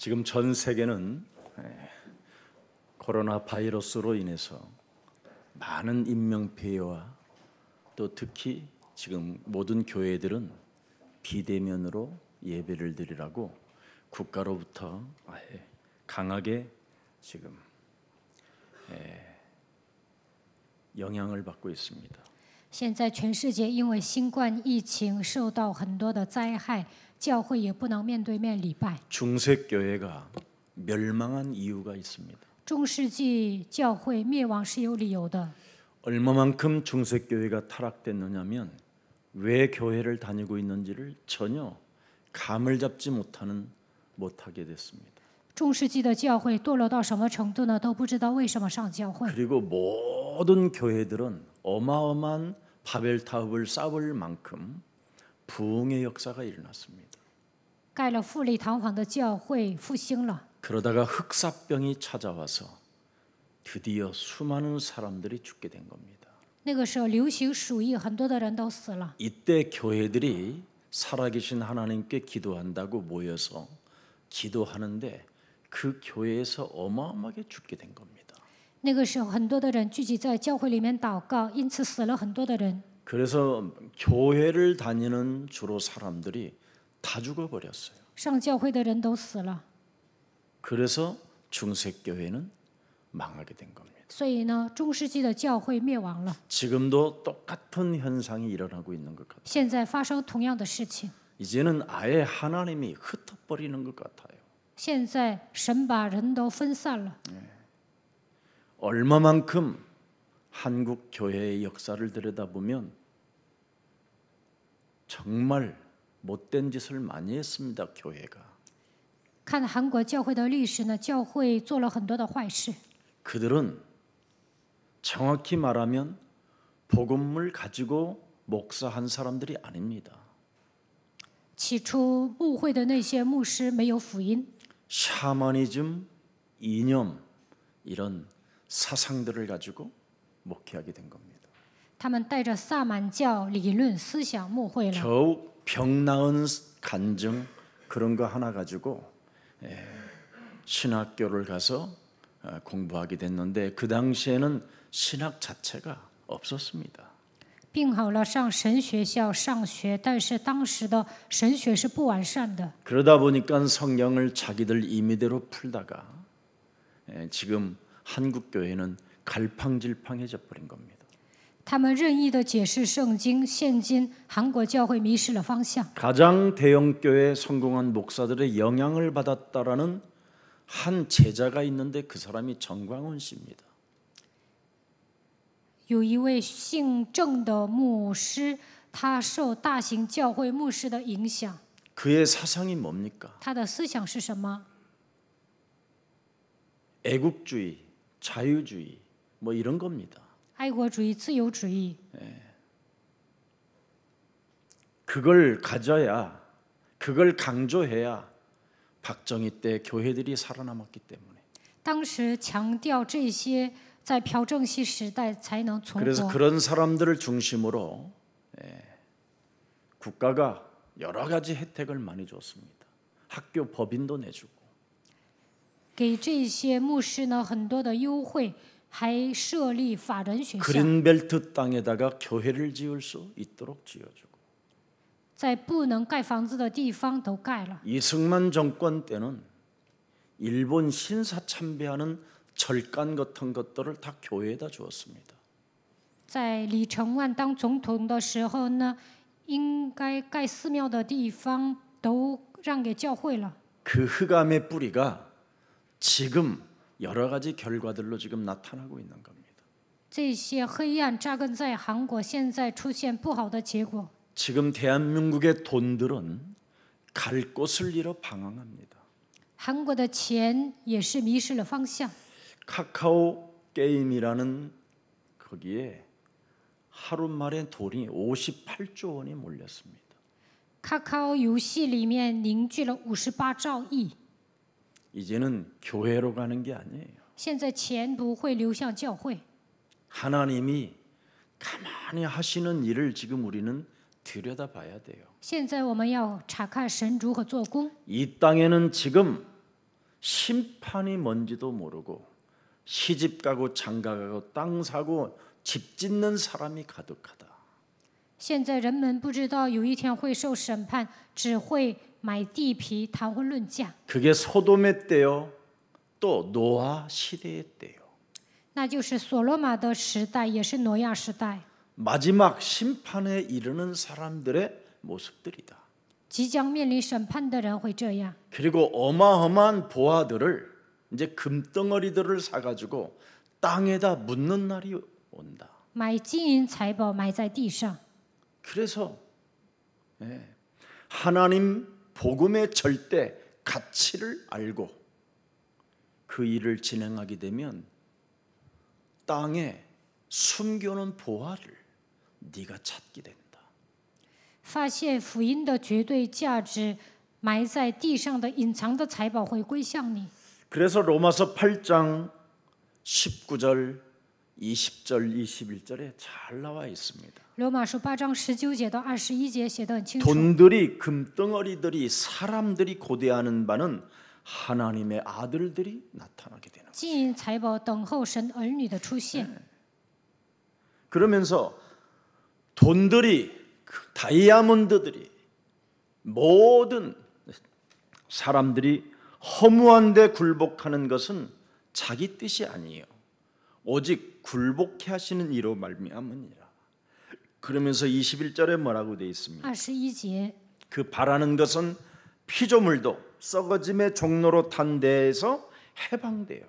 지금 전 세계는 코로나 바이러스로 인해서 많은 인명피해와 또 특히 지금 모든 교회들은 비대면으로 예배를 드리라고 국가로부터 강하게 지금 영향을 받고 있습니다. 现在全世界因为新冠疫情受到很多的灾害，教会也不能面对面礼拜。 중세교회가 멸망한 이유가 있습니다. 中世纪教会灭亡是有理由的。 얼마만큼 중세교회가 타락됐느냐면 왜 교회를 다니고 있는지를 전혀 감을 잡지 못하게 됐습니다. 中世纪的教会堕落到什么程度呢？都不知道为什么上教会。 그리고 모든 교회들은 어마어마한 바벨탑을 쌓을 만큼 부흥의 역사가 일어났습니다. 盖了富丽堂皇的教会复兴了。 그러다가 흑사병이 찾아와서 드디어 수많은 사람들이 죽게 된 겁니다. 那个时候流行鼠疫，很多的人都死了。 이때 교회들이 살아계신 하나님께 기도한다고 모여서 기도하는데 그 교회에서 어마어마하게 죽게 된 겁니다. 那个时候很多的人聚集在教会里面祷告，因此死了很多的人。 그래서 교회를 다니는 주로 사람들이 다 죽어버렸어요. 上教会的人都死了， 그래서 중세교회는 망하게 된 겁니다. 所以呢，中世纪的教会灭亡了。 지금도 똑같은 현상이 일어나고 있는 것 같아요. 现在发生同样的事情。 이제는 아예 하나님이 흩어버리는 것 같아요. 现在神把人都分散了。 얼마만큼 한국 교회의 역사를 들여다보면 정말 못된 짓을 많이 했습니다. 교회가. 看韩国教会的历史呢，教会做了很多的坏事。 그들은 정확히 말하면 복음을 가지고 목사한 사람들이 아닙니다. 起初牧会的那些牧师没有福音， 샤머니즘, 이념 이런 사상들을 가지고 목회하게 된 겁니다. 他们带着萨满教理论思想牧会了。 겨우 병 나은 간증 그런 거 하나 가지고 신학교를 가서 공부하게 됐는데 그 당시에는 신학 자체가 없었습니다. 病好了上神学校上学，但是当时的神学是不完善的。 그러다 보니까 성경을 자기들 임의대로 풀다가 지금 한국 교회는 갈팡질팡해져 버린 겁니다. 他们任意的解释圣经，现今韩国教会迷失了方向。 가장 대형 교회 성공한 목사들의 영향을 받았다라는 한 제자가 있는데 그 사람이 정광훈 씨입니다. 有一位姓郑的牧师，他受大型教会牧师的影响。 그의 사상이 뭡니까? 他的思想是什么？ 애국주의, 자유주의 뭐 이런 겁니다. 爱国主义、自由主义。 그걸 가져야, 그걸 강조해야 박정희 때 교회들이 살아남았기 때문에. 当时强调这些，在朴正熙时代才能存 그래서 活。 그런 사람들을 중심으로 국가가 여러 가지 혜택을 많이 줬습니다. 학교 법인도 내주고. 给这些牧师呢很多的优惠，还设立法人学校， 그린벨트 땅에다가 교회를 지을 수 있도록 지어주고. 在不能盖房子的地方都盖了。 이승만 정권 때는 일본 신사 참배하는 절간 같은 것들을 다 교회에다 주었습니다. 在李承晚当总统的时候呢，应该盖寺庙的地方都让给教会了。 그 흑암의 뿌리가 지금 여러 가지 결과들로 지금 나타나고 있는 겁니다. 这些黑暗扎根在韩国，现在出现不好的结果。 지금 대한민국의 돈들은 갈 곳을 잃어 방황합니다. 韩国的钱也是迷失了方向。 카카오 게임이라는 거기에 하루 만에 돈이 58조 원이 몰렸습니다. 카카오游戏里面凝聚了58兆亿。 이제는 교회로 가는 게 아니에요. 现在钱不会流向教会， 하나님이 가만히 하시는 일을 지금 우리는 들여다봐야 돼요. 现在我们要查看神如何做工。 이 땅에는 지금 심판이 뭔지도 모르고 시집 가고 장가 가고 땅 사고 집 짓는 사람이 가득하다. 现在人们不知道有一天会受审判，只会买地皮谈婚论嫁， 그게 소돔의 때요, 또 노아 시대의 때요. 那就是所罗马的时代，也是挪亚时代， 마지막 심판에 이르는 사람들의 모습들이다. 即将面临审判的人会这样。 그리고 어마어마한 보화들을 이제 금덩어리들을 사가지고 땅에다 묻는 날이 온다. 买金银财宝埋在地上。 그래서 하나님 복음의 절대 가치를 알고 그 일을 진행하게 되면 땅에 숨겨놓은 보화를 네가 찾게 된다. 发现福音的绝对价值，埋在地上的隐藏的财宝会归向你。 그래서 로마서 8장 19절, 20절, 21절에 잘 나와 있습니다. 罗马书8章19节到21节写得很清楚。 돈들이 금덩어리들이 사람들이 고대하는 바는 하나님의 아들들이 나타나게 되는 거예요. 金银财宝等候神儿女的出现。 그러면서 돈들이 다이아몬드들이 모든 사람들이 허무한 데 굴복하는 것은 자기 뜻이 아니에요. 오직 굴복해 하시는 이로 말미암으니라. 그러면서 21절에 뭐라고 되어 있습니까? 21节， 그 바라는 것은 피조물도 썩어짐의 종로로 탄 데에서 해방되어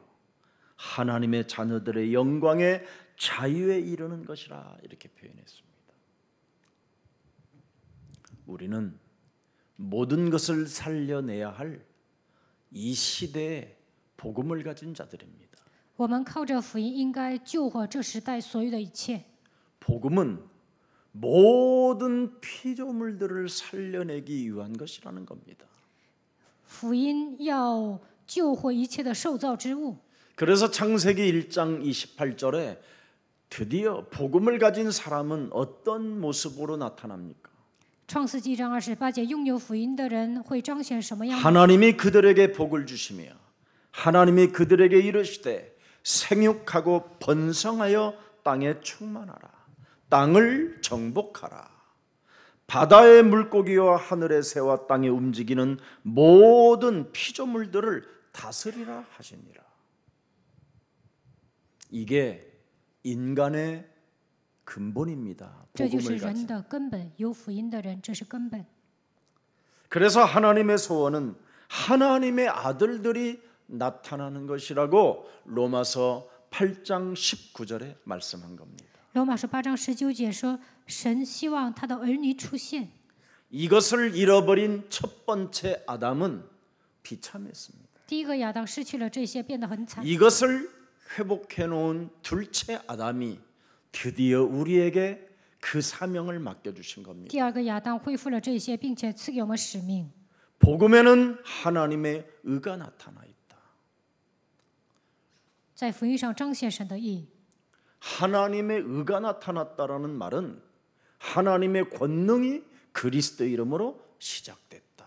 하나님의 자녀들의 영광의 자유에 이르는 것이라 이렇게 표현했습니다. 우리는 모든 것을 살려내야 할 이 시대에 복음을 가진 자들입니다. 我们靠着福音应该救活这时代所有的一切。 복음은 모든 피조물들을 살려내기 위한 것이라는 겁니다. 福音要救活一切的受造之物。 그래서 창세기 1장 28절에 드디어 복음을 가진 사람은 어떤 모습으로 나타납니까? 创世纪章28节，拥有福音的人会彰显什么样？ 하나님이 그들에게 복을 주시며 하나님이 그들에게 이르시되 생육하고 번성하여 땅에 충만하라. 땅을 정복하라. 바다의 물고기와 하늘의 새와 땅에 움직이는 모든 피조물들을 다스리라 하시니라. 이게 인간의 근본입니다. 这就是 복음을 人 가진. 的根本。有福音的人，这是根本。 그래서 하나님의 소원은 하나님의 아들들이 나타나는 것이라고 로마서 8장 19절에 말씀한 겁니다. 罗马书8章19节说，神希望他的儿女出现。 이것을 잃어버린 첫 번째 아담은 비참했습니다. 第一个亚当失去了这些，变得很惨。 이것을 회복해 놓은 둘째 아담이 드디어 우리에게 그 사명을 맡겨 주신 겁니다. 第二个亚当恢复了这些，并且赐给我们使命。 복음에는 하나님의 의가 나타나 있다. 在福音上彰显神的义。 하나님의 의가 나타났다라는 말은 하나님의 권능이 그리스도 이름으로 시작됐다.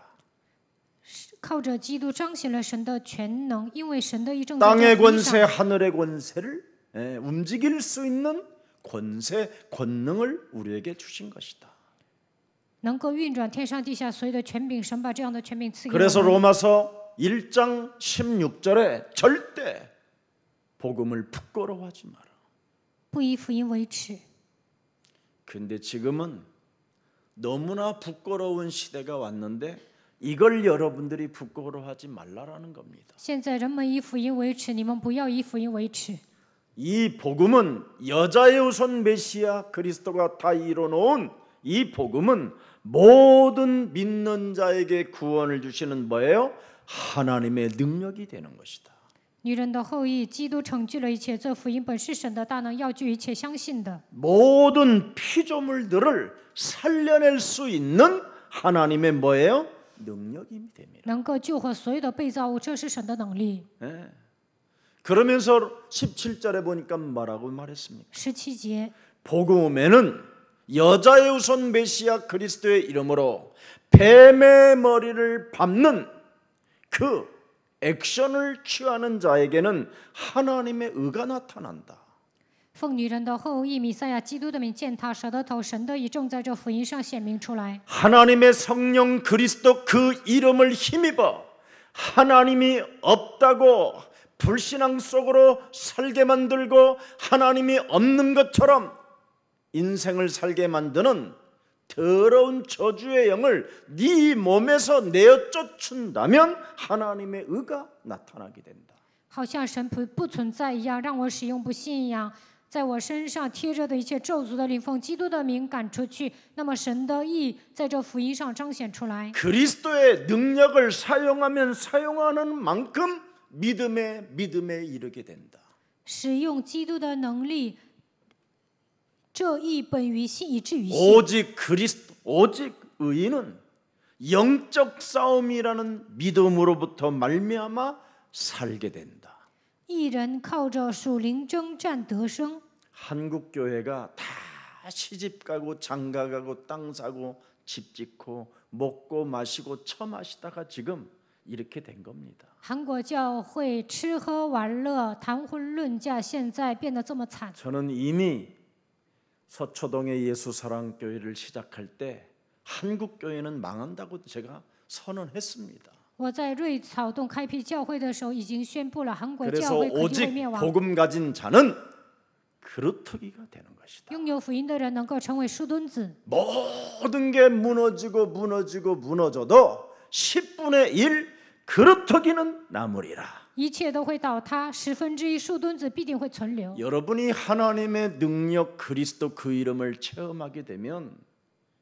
靠着基督彰显了神的全能，因为神的义正在 땅의 这福音 권세, 上， 하늘의 권세를 움직일 수 있는 권세, 권능을 우리에게 주신 것이다. 能够运转天上地下所有的权柄，神把这样的权柄赐给我 그래서 们。 로마서 1장 16절에 절대 복음을 부끄러워하지 마라. 不以福音为耻。 근데 지금은 너무나 부끄러운 시대가 왔는데 이걸 여러분들이 부끄러워하지 말라라는 겁니다. 现在人们以福音为耻，你们不要以福音为耻。 이 복음은 여자의 우선 메시아 그리스도가 다 이뤄놓은 이 복음은 모든 믿는 자에게 구원을 주시는 뭐예요? 하나님의 능력이 되는 것이다. 女人的后裔，基督成就了一切。这福音本是神的大能，要救一切相信的。 모든 피조물들을 살려낼 수 있는 하나님의 뭐예요? 능력이 됩니다. 能够救活所有的被造物，这是神的能力。 그러면서 17절에 보니까 뭐라고 말했습니까? 17节， 복음에는 여자의 우선 메시아 그리스도의 이름으로 뱀의 머리를 밟는 그 액션을 취하는 자에게는 하나님의 의가 나타난다. 奉女人的后裔弥赛亚基督的名践踏蛇的头，神的义正在这福音上显明出来。 하나님의 성령 그리스도 그 이름을 힘입어 하나님이 없다고 불신앙 속으로 살게 만들고 하나님이 없는 것처럼 인생을 살게 만드는 더러운 저주의 영을 네 몸에서 내어 쫓는다면 하나님의 의가 나타나게 된다. 好像神不存在一样，让我使用不信仰在我身上贴着的一切咒诅的灵，奉基督的名赶出去。那么神的义在这福音上彰显出来。 그리스도의 능력을 사용하면 사용하는 만큼 믿음에 이르게 된다. 使用基督的能力，这义本于信，以至于信。 오직 의인은 영적 싸움이라는 믿음으로부터 말미암아 살게 된다. 义人靠着属灵征战得生。 한국 교회가 다 시집가고 장가가고 땅 사고 집 짓고 먹고 마시고 처마시다가 지금 이렇게 된 겁니다. 韩国教会吃喝玩乐、谈婚论嫁，现在变得这么惨。 저는 이미 서초동의 예수사랑교회를 시작할 때 한국 교회는 망한다고 제가 선언했습니다. 我在瑞草洞开辟教会的时候，已经宣布了韩国教 그래서 会肯定会 오직 灭亡。 복음 가진 자는 그루터기가 되는 것이다. 拥有福音的人能够成为树墩子， 모든 게 무너져도 10분의 1 그루터기는 남으리라. 一切都会倒塌，1/10树墩子必定会存留。 여러분이 하나님의 능력 그리스도 그 이름을 체험하게 되면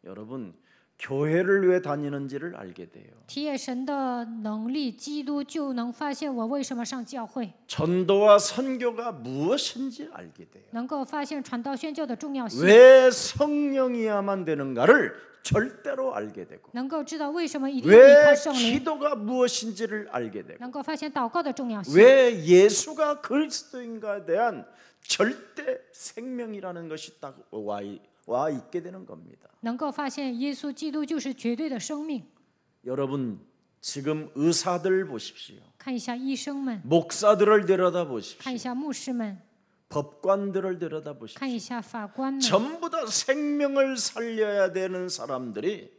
여러분 교회를 왜 다니는지를 알게 돼요. 体验神的能力，基督就能发现我为什么上教会， 전도와 선교가 무엇인지 알게 돼요. 能够发现传道宣教的重要性， 왜 성령이야만 되는가를 절대로 알게 되고 能够知道为什么一定要依 왜 靠圣灵， 기도가 무엇인지를 알게 되고 能够发现祷告的重要性， 왜 예수가 그리스도인가에 대한 절대 생명이라는 것이 딱 와 있게 되는 겁니다. 能够发现耶稣基督就是绝对的生命。 여러분 지금 의사들 보십시오. 看一下医生们， 목사들을 들여다 看 보십시오. 一下牧师们， 법관들을 들여다 보십시오. 看一下法官们， 전부 다 생명을 살려야 되는 사람들이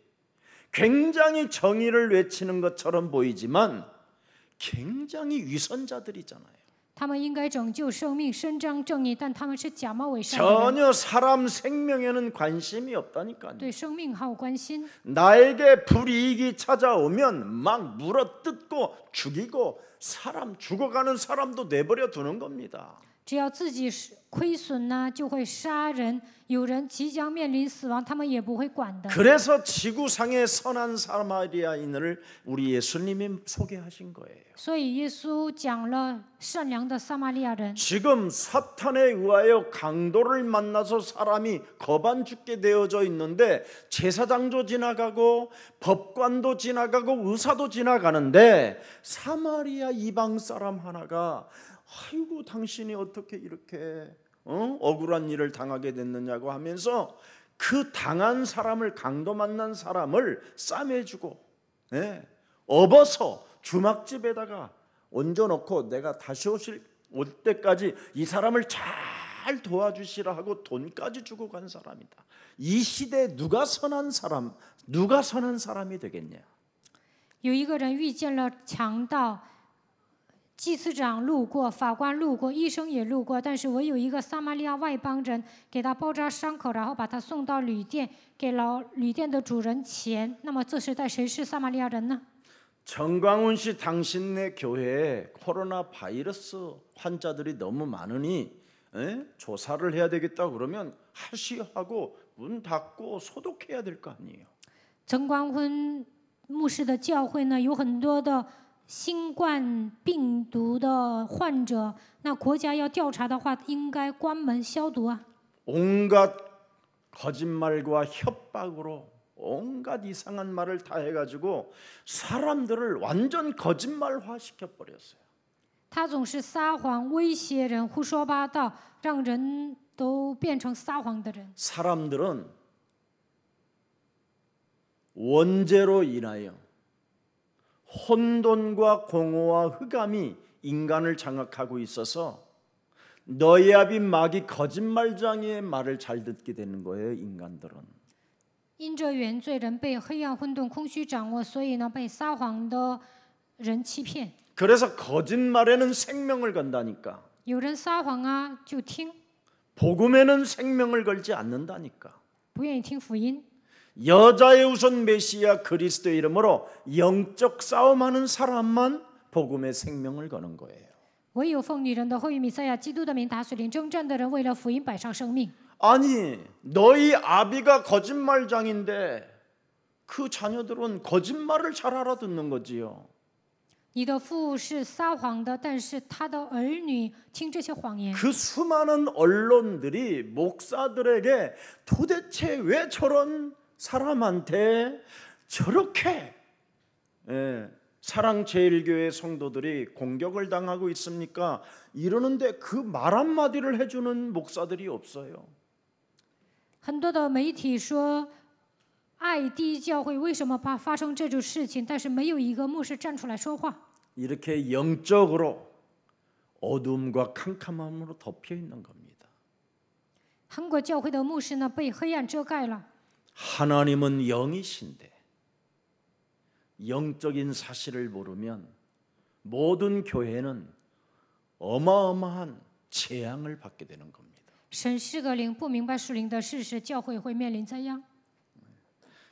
굉장히 정의를 외치는 것처럼 보이지만 굉장히 위선자들이잖아요. 他们应该拯救生命、伸张正义，但他们是假冒伪善的人， 전혀 사람 생명에는 관심이 없다니까요. 对生命毫无关心。 나에게 불이익이 찾아오면 막 물어뜯고 죽이고 사람 죽어가는 사람도 내버려 두는 겁니다. 只要自己是亏损呢，就会杀人；有人即将面临死亡，他们也不会管的。 그래서 지구상의 선한 사마리아인을 우리 예수님이 소개하신 거예요. 所以耶稣讲了善良的撒玛利亚人。 지금 사탄에 의하여 강도를 만나서 사람이 거반 죽게 되어져 있는데 제사장도 지나가고 법관도 지나가고 의사도 지나가는데 사마리아 이방 사람 하나가 아이고 당신이 어떻게 이렇게 억울한 일을 당하게 됐느냐고 하면서 그 당한 사람을 강도 만난 사람을 싸매주고 업어서 주막집에다가 얹어놓고 내가 다시 올 때까지 이 사람을 잘 도와주시라 하고 돈까지 주고 간 사람이다. 이 시대에 누가 선한 사람이 되겠냐? 有一个人遇见了强盗，祭司长路过，法官路过，医生也路过，但是唯有一个撒玛利亚外邦人给他包扎伤口，然后把他送到旅店，给了旅店的主人钱。那么这时代谁是撒玛利亚人呢？ 정광훈 씨 당신네 교회에 코로나 바이러스 환자들이 너무 많으니 조사를 해야 되겠다 그러면 하시하고 문 닫고 소독해야 될 거 아니에요. 陈光坤牧师的教会呢，有很多的新冠病毒的患者，那国家要调查的话，应该关门消毒啊。 온갖 거짓말과 협박으로 온갖 이상한 말을 다 해가지고 사람들을 완전 거짓말화 시켜버렸어요. 他总是撒谎、威胁人、胡说八道，让人都变成撒谎的人。 사람들은 원죄로 인하여 혼돈과 공허와 흑암이 인간을 장악하고 있어서 너희 아비 마귀 거짓말장이의 말을 잘 듣게 되는 거예요. 인간들은. 因着原罪人被黑暗、混沌、空虚掌握，所以呢，被撒谎的人欺骗。 그래서 거짓말에는 생명을 건다니까. 有人撒谎啊，就听， 복음에는 생명을 걸지 않는다니까. 不愿意听福音。 여자의 우선 메시아 그리스도의 이름으로 영적 싸움하는 사람만 복음의 생명을 거는 거예요. 唯有奉女人的后裔弥赛亚基督的名打水灵征战的人，为了福音摆上生命。 아니, 너희 아비가 거짓말장인데 그 자녀들은 거짓말을 잘 알아듣는 거지요. 你的父是撒谎的，但是他的儿女听这些谎言。 그 수많은 언론들이 목사들에게 도대체 왜 저런 사람한테 저렇게 사랑제일교회 성도들이 공격을 당하고 있습니까? 이러는데 그 말 한마디를 해주는 목사들이 없어요. 很多的媒体说，爱第一教会为什么发生这种事情，但是没有一个牧师站出来说话。 이렇게 영적으로 어둠과 캄캄함으로 덮여 있는 겁니다. 韩国教会的牧师呢，被黑暗遮盖了。 하나님은 영이신데 영적인 사실을 모르면 모든 교회는 어마어마한 재앙을 받게 되는 겁니다. 神是个灵，不明白属灵的事实，教会会面临灾殃。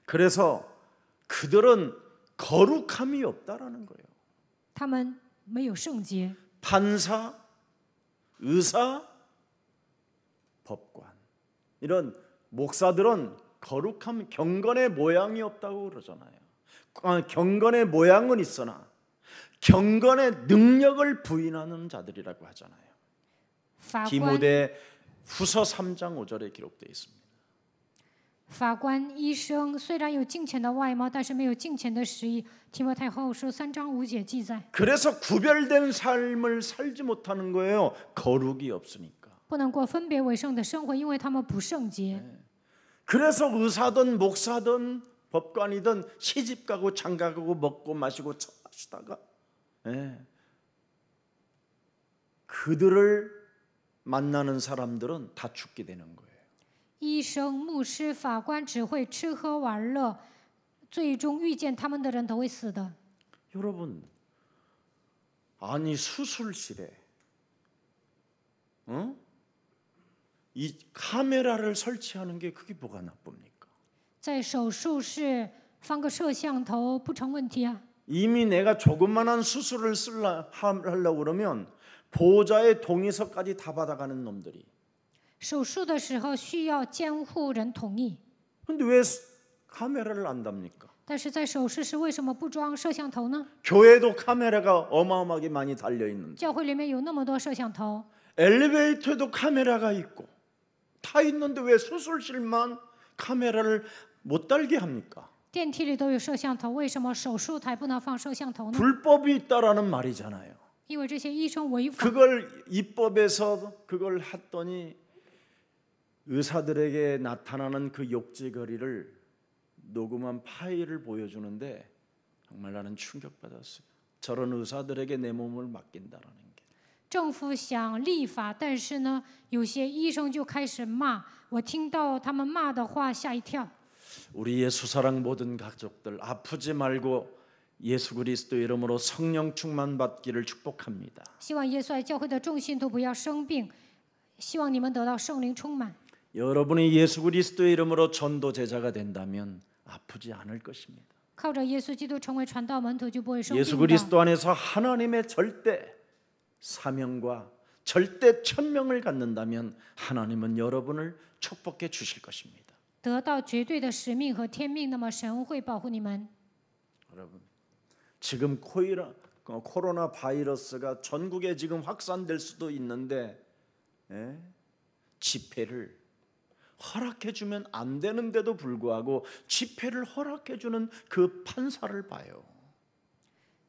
그래서 그들은 거룩함이 없다라는 거예요. 他们没有圣洁， 판사, 의사, 법관 이런 목사들은 거룩함, 경건의 모양이 없다고 그러잖아요. 경건의 모양은 있으나 경건의 능력을 부인하는 자들이라고 하잖아요. 法官 디모데 후서 3장 5절에 기록되어 있습니다. 法官、医生虽然有敬虔的外貌，但是没有敬虔的实意。提摩太后书3章5节记载， 그래서 구별된 삶을 살지 못하는 거예요. 거룩이 없으니까. 不能过分别为圣的生活，因为他们不圣洁。 그래서 의사든 목사든 법관이든 시집가고 장가가고 먹고 마시고 하시다가 그들을 만나는 사람들은 다 죽게 되는 거예요. 医生、牧师、法官只会吃喝玩乐，最终遇见他们的人都会死的。 여러분, 아니 수술실에 이 카메라를 설치하는 게 그게 뭐가 나쁩니까? 在手术室放个摄像头不成问题啊。 이미 내가 조그만한 수술을 하려고 그러면 보호자의 동의서까지 다 받아가는 놈들이. 手术的时候需要监护人同意， 근데 왜 카메라를 안 답니까? 但是在手术室为什么不装摄像头呢？ 교회도 카메라가 어마어마하게 많이 달려 있는데 教会里面有那么多摄像头， 엘리베이터에도 카메라가 있고 다 있는데 왜 수술실만 카메라를 못 달게 합니까? 电梯里都有摄像头，为什么手术台不能放摄像头呢？ 불법이 있다라는 말이잖아요. 因为这些医生违法。 그걸 입법에서 그걸 했더니 의사들에게 나타나는 그 욕지거리를 녹음한 파일을 보여주는데 정말 나는 충격받았어요. 저런 의사들에게 내 몸을 맡긴다라는 게. 政府想立法，但是呢，有些医生就开始骂。我听到他们骂的话，吓一跳。 우리 예수사랑 모든 가족들 아프지 말고 예수 그리스도 이름으로 성령 충만 받기를 축복합니다. 希望耶稣爱教会的众信徒不要生病，希望你们得到圣灵充满。 여러분이 예수 그리스도의 이름으로 전도 제자가 된다면 아프지 않을 것입니다. 靠着耶稣基督成为传道门徒，就不会生 예수 病的。 그리스도 안에서 하나님의 절대 사명과 절대 천명을 갖는다면 하나님은 여러분을 축복해 주실 것입니다. 得到绝对的使命和天命，那么神会保护你们。 여러분, 지금 코로나 바이러스가 전국에 지금 확산될 수도 있는데 집회를 허락해 주면 안 되는데도 불구하고 집회를 허락해 주는 그 판사를 봐요.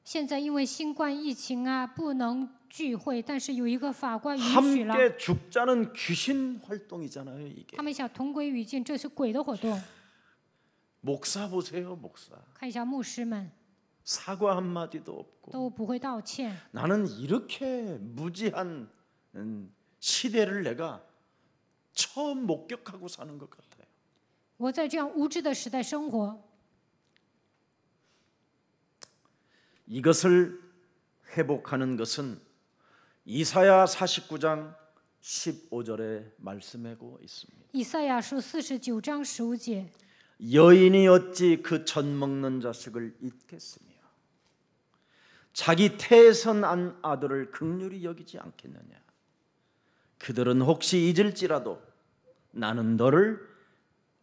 现在因为新冠疫情啊，不能聚会，但是有一个法官允许了。 함께 죽자는 귀신 활동이잖아요, 이게. 他们想同归于尽，这是鬼的活动。 목사 보세요, 목사. 看一下牧师们， 사과 한마디도 없고 都不会道歉。 나는 이렇게 무지한 시대를 내가 처음 목격하고 사는 것 같아요. 我在这样无知的时代生活， 이것을 회복하는 것은 이사야 49장 15절에 말씀하고 있습니다. 以赛亚书49章15节， 여인이 어찌 그 젖 먹는 자식을 잊겠으며 자기 태에서 난 아들을 긍휼히 여기지 않겠느냐. 그들은 혹시 잊을지라도 나는 너를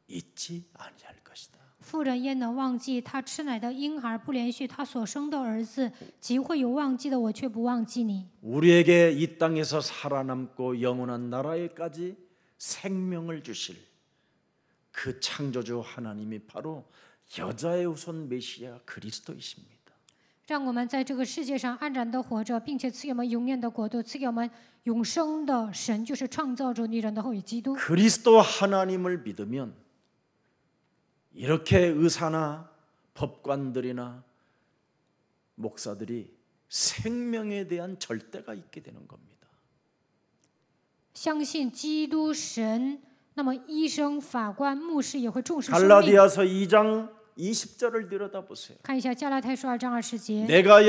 잊지 아니할 것이다. 妇人焉能忘记她吃奶的婴孩，不连续她所生的儿子？即会有忘记的，我却不忘记你。 우리에게 이 땅에서 살아남고 영원한 나라에까지 생명을 주실 그 창조주 하나님이 바로 여자의 후손 메시아 그리스도이십니다. 让我们在这个世界上安然的活着，并且赐给我们永远的国度，赐给我们永生的神，就是创造主女人的后裔基督。 그리스도 하나님을 믿으면 이렇게 의사나 법관들이나 목사들이 생명에 대한 절대가 있게 되는 겁니다. 相信基督神，那么医生、法官、牧师也会重视生命。 갈라디아서 2장 20절을 들여다보세요. 看一下加拉太书2章20节。 내가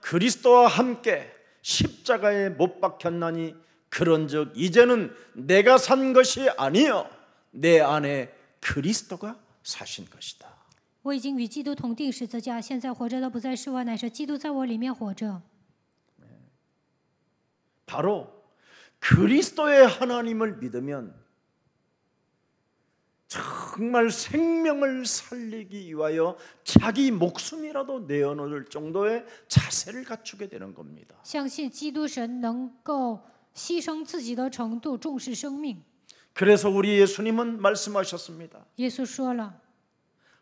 그리스도와 함께 십자가에 못 박혔나니 그런즉 이제는 내가 산 것이 아니요 내 안에 그리스도가 사신 것이다. 我已经与基督同定十字架，现在活着的不再是我，乃是基督在我里面活着。 바로 그리스도의 하나님을 믿으면 정말 생명을 살리기 위하여 자기 목숨이라도 내어놓을 정도의 자세를 갖추게 되는 겁니다. 相信基督神能够牺牲自己的程度，重视生命。 그래서 우리 예수님은 말씀하셨습니다. 耶稣说了，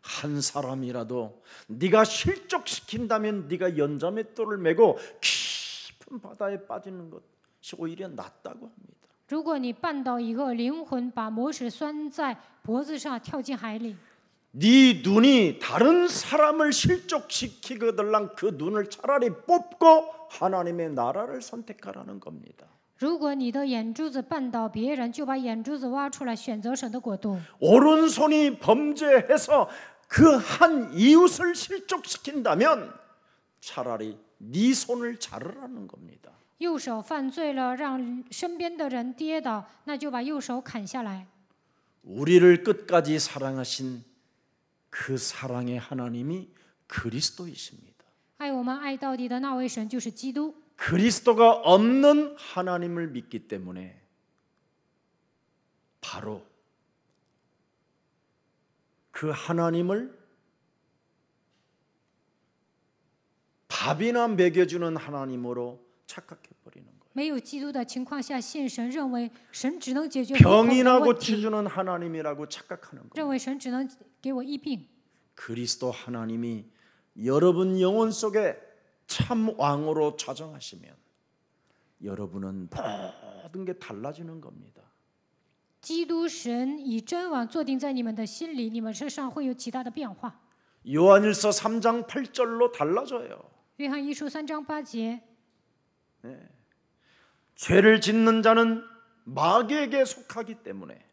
한 사람이라도 네가 실족시킨다면 네가 연자맷돌을 메고 깊은 바다에 빠지는 것이 오히려 낫다고 합니다. 如果你绊倒一个灵魂，把磨石拴在脖子上，跳进海里， 네 눈이 다른 사람을 실족시키거들랑 그 눈을 차라리 뽑고 하나님의 나라를 선택하라는 겁니다. 如果你的眼珠子绊倒别人，就把眼珠子挖出来，选择神的国度。 오른손이 범죄해서 그 한 이웃을 실족시킨다면 차라리 네 손을 자르라는 겁니다. 右手犯罪了，让身边的人跌倒，那就把右手砍下来。 우리를 끝까지 사랑하신 그 사랑의 하나님이 그리스도이십니다. 爱我们爱到底的那位神就是基督。 그리스도가 없는 하나님을 믿기 때문에 바로 그 하나님을 밥이나 먹여주는 하나님으로 착각해 버리는 거예요. 没有基督的情况下，信神认为神只能解决糊口的 병이나 问题， 고쳐주는 하나님이라고 착각하는 거예요. 认为神只能给我医病。 그리스도 하나님이 여러분 영혼 속에 참 왕으로 좌정하시면 여러분은 모든 게 달라지는 겁니다. 基督神以真王坐定在你们的心里，你们身上会有极大的变化。 요한일서 3장 8절로 달라져요. 约翰一书3章8节， 죄를 짓는 자는 마귀에게 속하기 때문에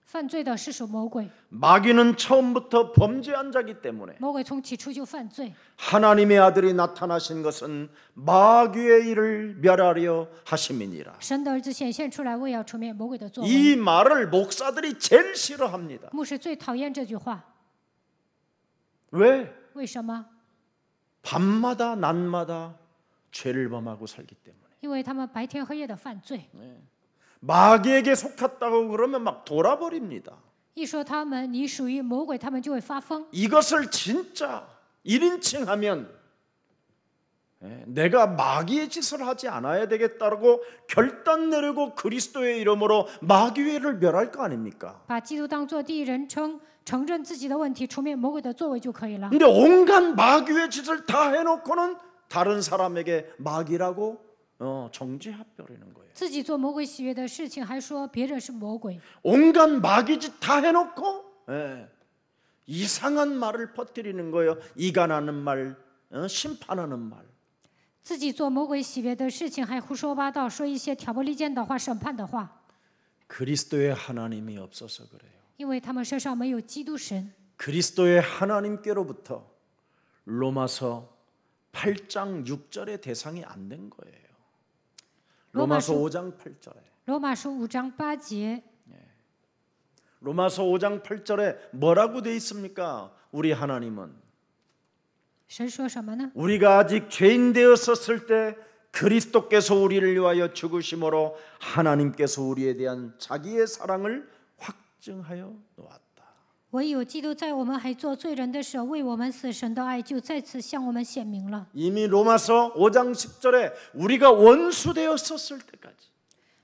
犯罪的是属魔鬼， 마귀는 처음부터 범죄한 자기 때문에 魔鬼从起初就犯罪。 하나님의 아들이 나타나신 것은 마귀의 일을 멸하려 하심이니라. 神的儿子显现出来，为要除灭魔鬼的作为。 이 말을 목사들이 제일 싫어합니다. 牧师最讨厌这句话， 왜? 为什么？ 밤마다 낮마다 죄를 범하고 살기 때문에. 因为他们白天黑夜的犯罪。 마귀에게 속았다고 그러면 막 돌아버립니다. 一说他们你属于魔鬼，他们就会发疯。 이것을 진짜 1인칭 하면 내가 마귀의 짓을 하지 않아야 되겠다고 결단 내리고 그리스도의 이름으로 마귀를 멸할 거 아닙니까? 把基督当作第一人称，承认自己的问题，除灭魔鬼的作为就可以了。 근데 온갖 마귀의 짓을 다 해놓고는 다른 사람에게 마귀라고 정죄해버리는 거예요. 自己做魔鬼喜悦的事情，还说别人是魔鬼。 온갖 마귀 짓 다 해놓고 이상한 말을 퍼뜨리는 거예요. 이간하는 말, 심판하는 말. 自己做魔鬼喜悦的事情，还胡说八道，说一些挑拨离间的话、审判的话， 그리스도의 하나님이 없어서 그래요. 因为他们身上没有基督神。 그리스도의 하나님께로부터 로마서 8장 6절의 대상이 안 된 거예요. 로마서 5장 8절에. 罗马书5章8节， 로마서 5장 8절에 뭐라고 돼 있습니까? 우리 하나님은 神说什么呢？ 우리가 아직 죄인 되었었을 때 그리스도께서 우리를 위하여 죽으심으로 하나님께서 우리에 대한 자기의 사랑을 확증하여 놓았다. 唯有基督在我们还做罪人的时候，为我们死，神的爱就再次向我们显明了。 이미 로마서 5장 10절에 우리가 원수 되었었을 때까지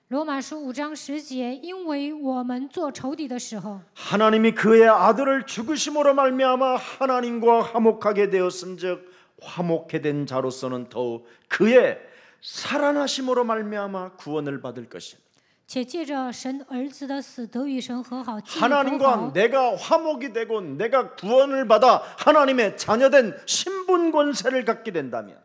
罗马书5章10节，因为我们做仇敌的时候， 하나님이 그의 아들을 죽으심으로 말미암아 하나님과 화목하게 되었은즉 화목해 된 자로서는 더욱 그의 살아나심으로 말미암아 구원을 받을 것이다. 且借着神儿子的死得与神和好，既和 하나님과 好， 내가 화목이 되고 내가 구원을 받아 하나님의 자녀된 신분 권세를 갖게 된다면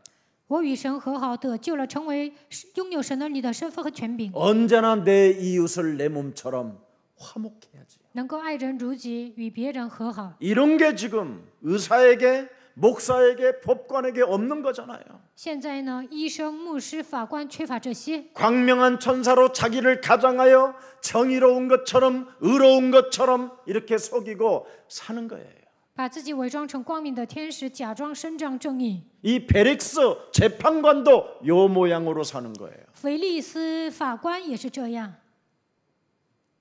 我与神和好，得救了，成为拥有神儿女的身份和权柄， 언제나 내 이웃을 내 몸처럼 화목해야지. 能够爱人如己，与别人和好。 이런 게 지금 의사에게 목사에게 법관에게 없는 거잖아요. 现在呢，医生、牧师、法官缺乏这些， 광명한 천사로 자기를 가장하여 정의로운 것처럼 의로운 것처럼 이렇게 속이고 사는 거예요. 把自己伪装成光明的天使，假装伸张正义。 이 베릭스 재판관도 요 모양으로 사는 거예요. 腓利斯法官也是这样。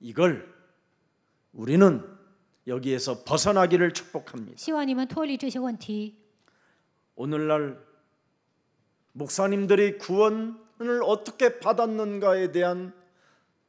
이걸 우리는 여기에서 벗어나기를 축복합니다. 希望你们脱离这些问题。 오늘날 목사님들이 구원을 어떻게 받았는가에 대한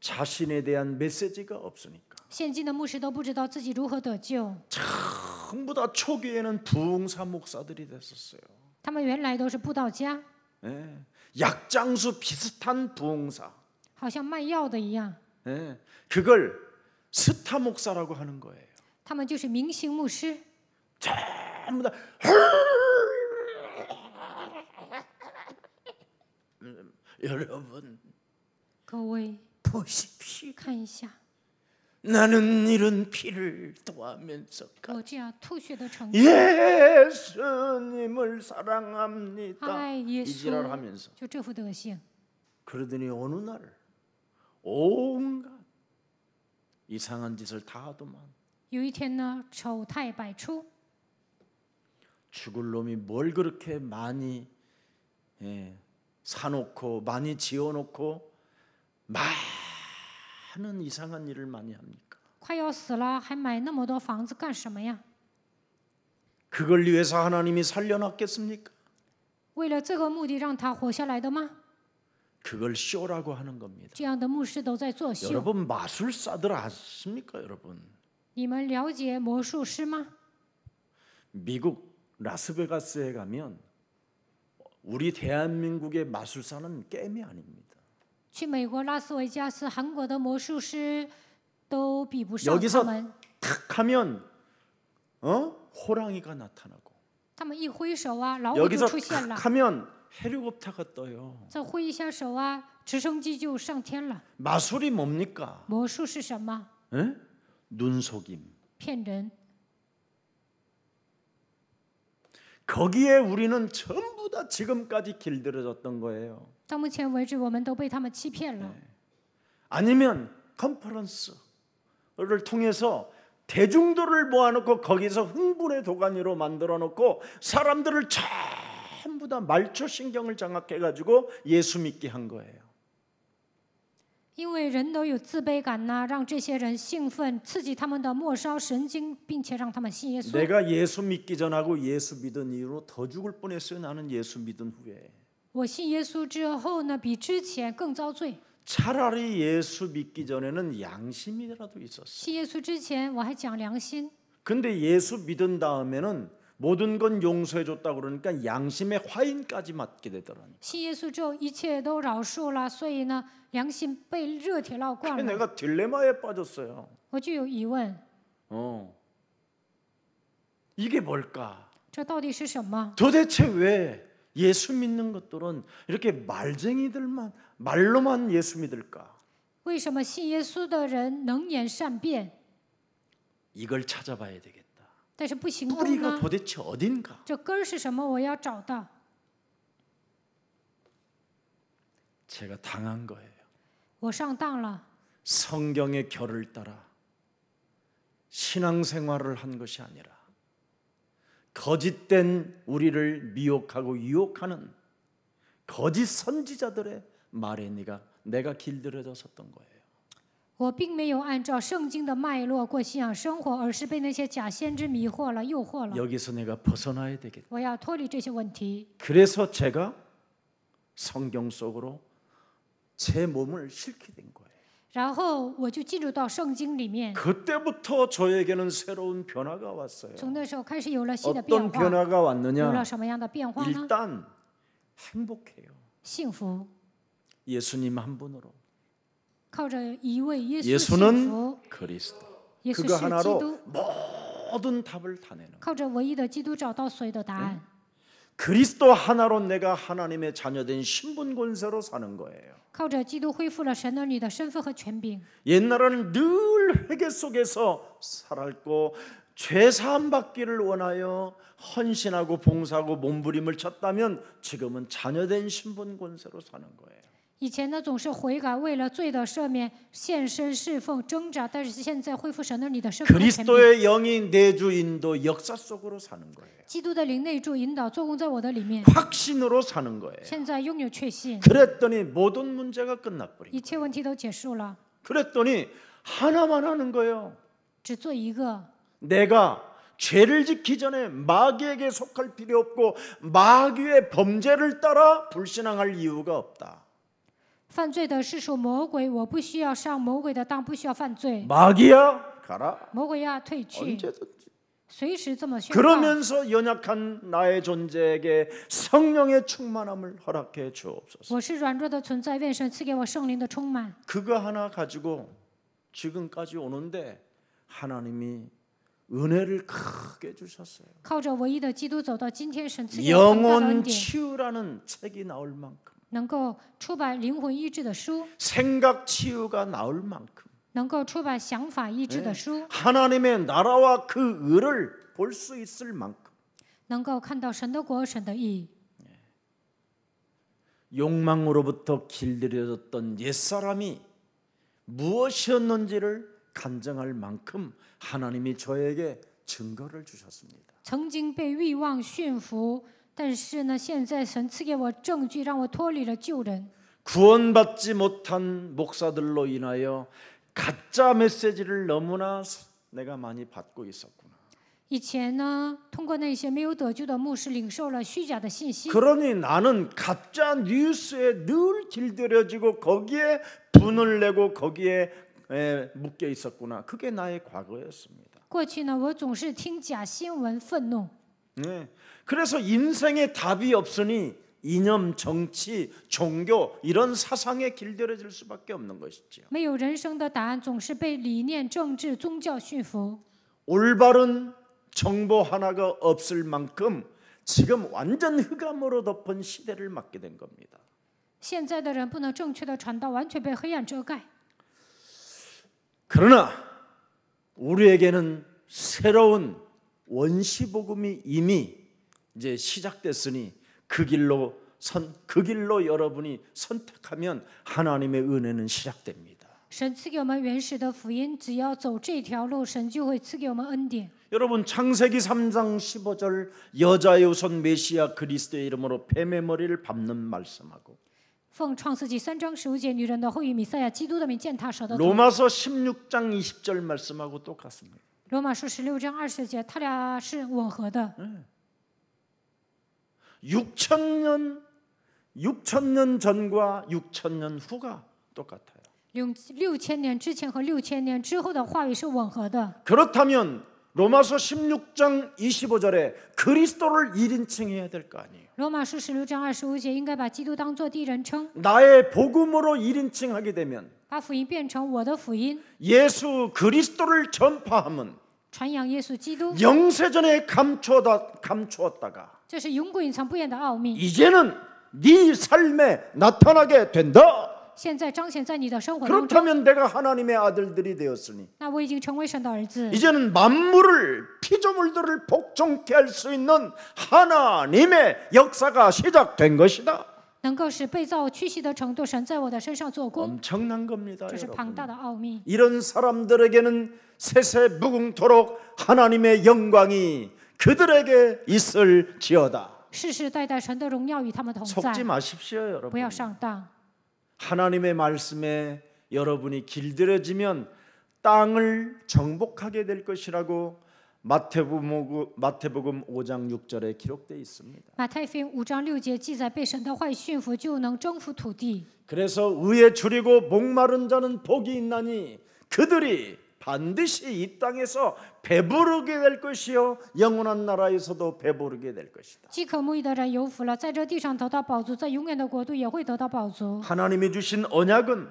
자신에 대한 메시지가 없으니까 现今的牧师都不知道自己如何得救， 전부 다 초기에는 부흥사 목사들이 됐었어요. 他们原来都是布道家， 예, 약장수 비슷한 부흥사. 好像卖药的一样， 예, 그걸 스타 목사라고 하는 거예요. 他们就是明星牧师， 전부 다 여러분 各位 보십시오. 看一下， 나는 이런 피를 토하면서 我这样吐血的成 예수님을 사랑합니다. 爱耶 이지랄 稣， 하면서 就这副德行。 그러더니 어느 날 온갖 이상한 짓을 다 하더만 有一天呢，丑态百出， 죽을 놈이 뭘 그렇게 많이 사놓고 많이 지어놓고 많은 이상한 일을 많이 합니까? 快要死了，还买那么多房子干什么呀？ 그걸 위해서 하나님이 살려놨겠습니까? 为了这个目的让他活下来的吗？ 그걸 쇼라고 하는 겁니다. 这样的牧师都在作秀。 여러분 마술사들 아십니까, 여러분? 你们了解魔术师吗？ 미국 라스베가스에 가면 우리 대한민국의 마술사는 게임이 아닙니다. 去美国拉斯维加斯，韩国的魔术师都比不上 여기서 他们。 탁 하면 호랑이가 나타나고 他们一挥手啊，老虎就 여기서 出现了； 탁 하면 헬리콥터가 떠요. 再挥一下手啊，直升机就上天了。 마술이 뭡니까? 魔术是什么？ 에? 눈속임. 骗人。 거기에 우리는 전부 다 지금까지 길들여졌던 거예요. 到目前为止，我们都被他们欺骗了。 아니면 컨퍼런스를 통해서 대중들을 모아놓고 거기서 흥분의 도가니로 만들어놓고 사람들을 전부 다 말초신경을 장악해가지고 예수 믿게 한 거예요. 因为人都有自卑感呐、让这些人兴奋，刺激他们的末梢神经，并且让他们信耶稣。 내가 예수 믿기 전하고 예수 믿은 이후로 더 죽을 뻔했어요. 나는 예수 믿은 후에. 我信耶稣之后呢，比之前更遭罪。 차라리 예수 믿기 전에는 양심이라도 있었어. 信耶稣之前，我还讲良心。 근데 예수 믿은 다음에는 모든 건 용서해 줬다 그러니까 양심의 화인까지 맞게 되더라니. 信耶稣之后，一切都饶恕了，所以呢，良心被热铁烙惯了。 내가 딜레마에 빠졌어요. 我就有疑问， 이게 뭘까? 这到底是什么？ 도대체 왜 예수 믿는 것들은 이렇게 말쟁이들만 말로만 예수 믿을까? 为什么信耶稣的人能言善辩， 이걸 찾아봐야 되겠다. 但是不行动 뿌리가 呢？ 도대체 어딘가? 这根儿是什么？我要找到。 제가 당한 거예요. 我上当了， 성경의 결을 따라 신앙생활을 한 것이 아니라 거짓된 우리를 미혹하고 유혹하는 거짓 선지자들의 말에 내가 길들여졌었던 거예요. 我并没有按照圣经的脉络过信仰生活，而是被那些假先知迷惑了、诱惑了。 여기서 내가 벗어나야 되겠다. 我要脱离这些问题， 그래서 제가 성경 속으로 제 몸을 싣게 된 거예요. 然后我就进入到圣经里面。 그때부터 저에게는 새로운 변화가 왔어요. 从那时候开始有了新的变 어떤 化， 변화가 有 왔느냐? 了什么样的变化呢？ 일단 행복해요. 幸福， 예수님 한 분으로. 靠着一位耶稣幸 예수는 福， 그리스도. 耶稣 그거 是基 하나로 督， 모든 답을 다 내는 거예요. 靠着唯一的基督找到所有的答案。 그리스도 하나로 내가 하나님의 자녀된 신분 권세로 사는 거예요. 靠着基督恢复了神儿女的身份和权柄。 옛날에는 늘 회개 속에서 살았고 죄사함 받기를 원하여 헌신하고 봉사하고 몸부림을 쳤다면 지금은 자녀된 신분 권세로 사는 거예요. 以前呢总是悔改，为了罪的赦免献身侍奉挣扎，但是现在恢复神儿女的身份和权柄。 그리스도의 영이 내주 인도 역사 속으로 사는 거예요. 基督的灵内住引导做工在我的里面， 확신으로 사는 거예요. 现在拥有确信， 그랬더니 모든 문제가 끝나버린 一切问题都结束了， 그랬더니 하나만 하는 거예요. 只做一个。 내가 죄를 짓기 전에 마귀에게 속할 필요 없고 마귀의 범죄를 따라 불신앙할 이유가 없다. 犯罪的是属魔鬼，我不需要上魔鬼的当，不需要犯罪。 마귀야 가라. 魔鬼呀，退去， 언제든지. 随时这么宣告。 그러면서 연약한 나의 존재에게 성령의 충만함을 허락해 주옵소서. 我是软弱的存在，愿神赐给我圣灵的充满。 그거 하나 가지고 지금까지 오는데 하나님이 은혜를 크게 주셨어요. 靠着唯一的基督走到今天，神赐给我很大的恩 영혼 典， 치유라는 책이 나올 만큼 能够出版灵魂医治的书， 생각 치유가 나올 만큼 能够出版想法医治的书， 하나님의 나라와 그 의를 볼 수 있을 만큼 能够看到神的国、神的义。 욕망으로부터 길들여졌던 옛사람이 무엇이었는지를 간증할 만큼 하나님이 저에게 증거를 주셨습니다. 曾经被欲望驯服，但是呢，现在神赐给我证据，让我脱离了旧人。 구원받지 못한 목사들로 인하여 가짜 메시지를 너무나 내가 많이 받고 있었구나. 以前呢，通过那些没有得救的牧师领受了虚假的信息， 그러니 나는 가짜 뉴스에 늘 길들여지고 거기에 분을 내고 거기에 묶여 있었구나. 그게 나의 과거였습니다. 过去呢，我总是听假新闻愤怒， 네. 그래서 인생에 답이 없으니 이념, 정치, 종교 이런 사상에 길들여질 수밖에 없는 것이죠. 没有人生的答案，总是被理念、政治、宗教驯服。 올바른 정보 하나가 없을 만큼 지금 완전 흑암으로 덮은 시대를 맞게 된 겁니다. 现在的人不能正确的传道，完全被黑暗遮盖。 그러나 우리에게는 새로운 원시복음이 이미 이제 시작됐으니 그 길로 여러분이 선택하면 하나님의 은혜는 시작됩니다. 神赐给我们原始的福音，只要走这条路，神就会赐给我们恩典。 여러분 창세기 3장 15절 여자의 후손 메시아 그리스도의 이름으로 뱀의 머리를 밟는 말씀하고 奉创世纪3章15节，女人的后裔弥赛亚基督的名践踏蛇的头。 로마서 16장 20절 말씀하고 똑같습니다. 罗马书16章20节，他俩是吻合的。 6,000년 전과 6,000년 후가 똑같아요. 6000年之前和6000年之后的话语是吻合的。 그렇다면 로마서 16장 25절에 그리스도를 1인칭해야 될 거 아니에요. 罗马书16章25节应该把基督当作第一人称， 나의 복음으로 1인칭하게 되면 把福音变成我的福音， 예수 그리스도를 전파하면 传扬耶稣基督， 영세전에 감추었다가 这是永古隐藏不言的奥秘， 이제는 네 삶에 나타나게 된다. 现在彰显在你的生活当中。 그렇다면 내가 하나님의 아들들이 되었으니 那我已经成为神的儿子， 이제는 만물을 피조물들을 복종케 할 수 있는 하나님의 역사가 시작된 것이다. 能够使被造屈膝的程度，神在我的身上做工， 엄청난 겁니다, 这是庞 여러분. 大的奥秘。 이런 사람들에게는 세세 무궁토록 하나님의 영광이 그들에게 있을지어다. 世世代代神的荣耀与他们同 속지 在， 마십시오, 不 여러분. 要上当。 하나님의 말씀에 여러분이 길들여지면 땅을 정복하게 될 것이라고 마태복음 5장 6절에 기록되어 있습니다. 马太福音5章6节记载，被神的话语驯服，就能征服土地。 그래서 의에 줄이고 목마른 자는 복이 있나니 그들이 반드시 이 땅에서 배부르게 될 것이요 영원한 나라에서도 배부르게 될 것이다. 饥渴慕义的人有福了，在这地上得到饱足，在永远的国度也会得到饱足。 하나님이 주신 언약은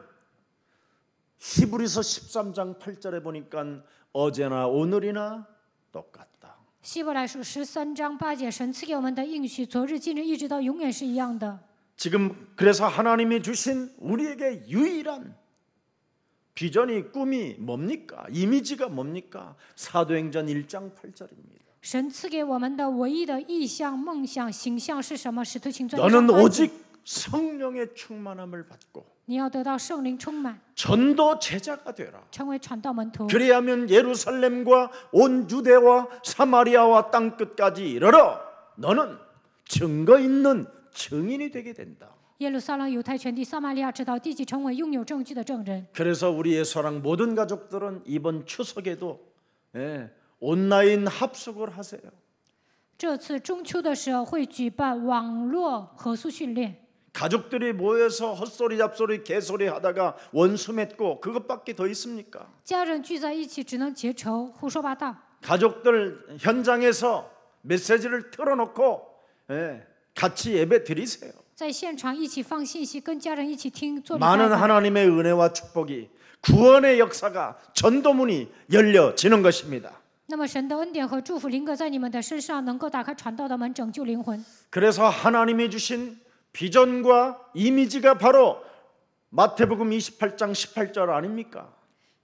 히브리서 13장 8절에 보니까 어제나 오늘이나 똑같다. 希伯来书13章8节，神赐给我们的应许，昨日、今日，一直到永远是一样的。 지금 그래서 하나님이 주신 우리에게 유일한 비전이 꿈이 뭡니까? 이미지가 뭡니까? 사도행전 1장 8절입니다. 神赐给我们的唯一的意象、梦想、形象是什么？使徒行传 너는 1章8节 오직 성령의 충만함을 받고 你要得到圣灵充满， 전도 제자가 되라. 成为传道门徒。 그래야면 예루살렘과 온 유대와 사마리아와 땅 끝까지 이르러 너는 증거 있는 증인이 되게 된다. 耶路撒冷、犹太全地、撒玛利亚直到地极，成为拥有证据的证人。 그래서 우리 예수랑 모든 가족들은 이번 추석에도 온라인 합숙을 하세요. 这次中秋的时候会举办网络合宿训练， 가족들이 모여서 헛소리 잡소리 개소리 하다가 원수 맺고 그것밖에 더 있습니까? 家人聚在一起只能结仇、胡说八道。 가족들 현장에서 메시지를 틀어놓고 같이 예배 드리세요. 在现场一起放信息，跟家人一起听做礼拜 많은 。 하나님의 은혜와 축복이 구원의 역사가 전도문이 열려지는 것입니다. 那么神的恩典和祝福临格在你们的身上，能够打开传道的门，拯救灵魂。 그래서 하나님이 주신 비전과 이미지가 바로 마태복음 28장 18절 아닙니까?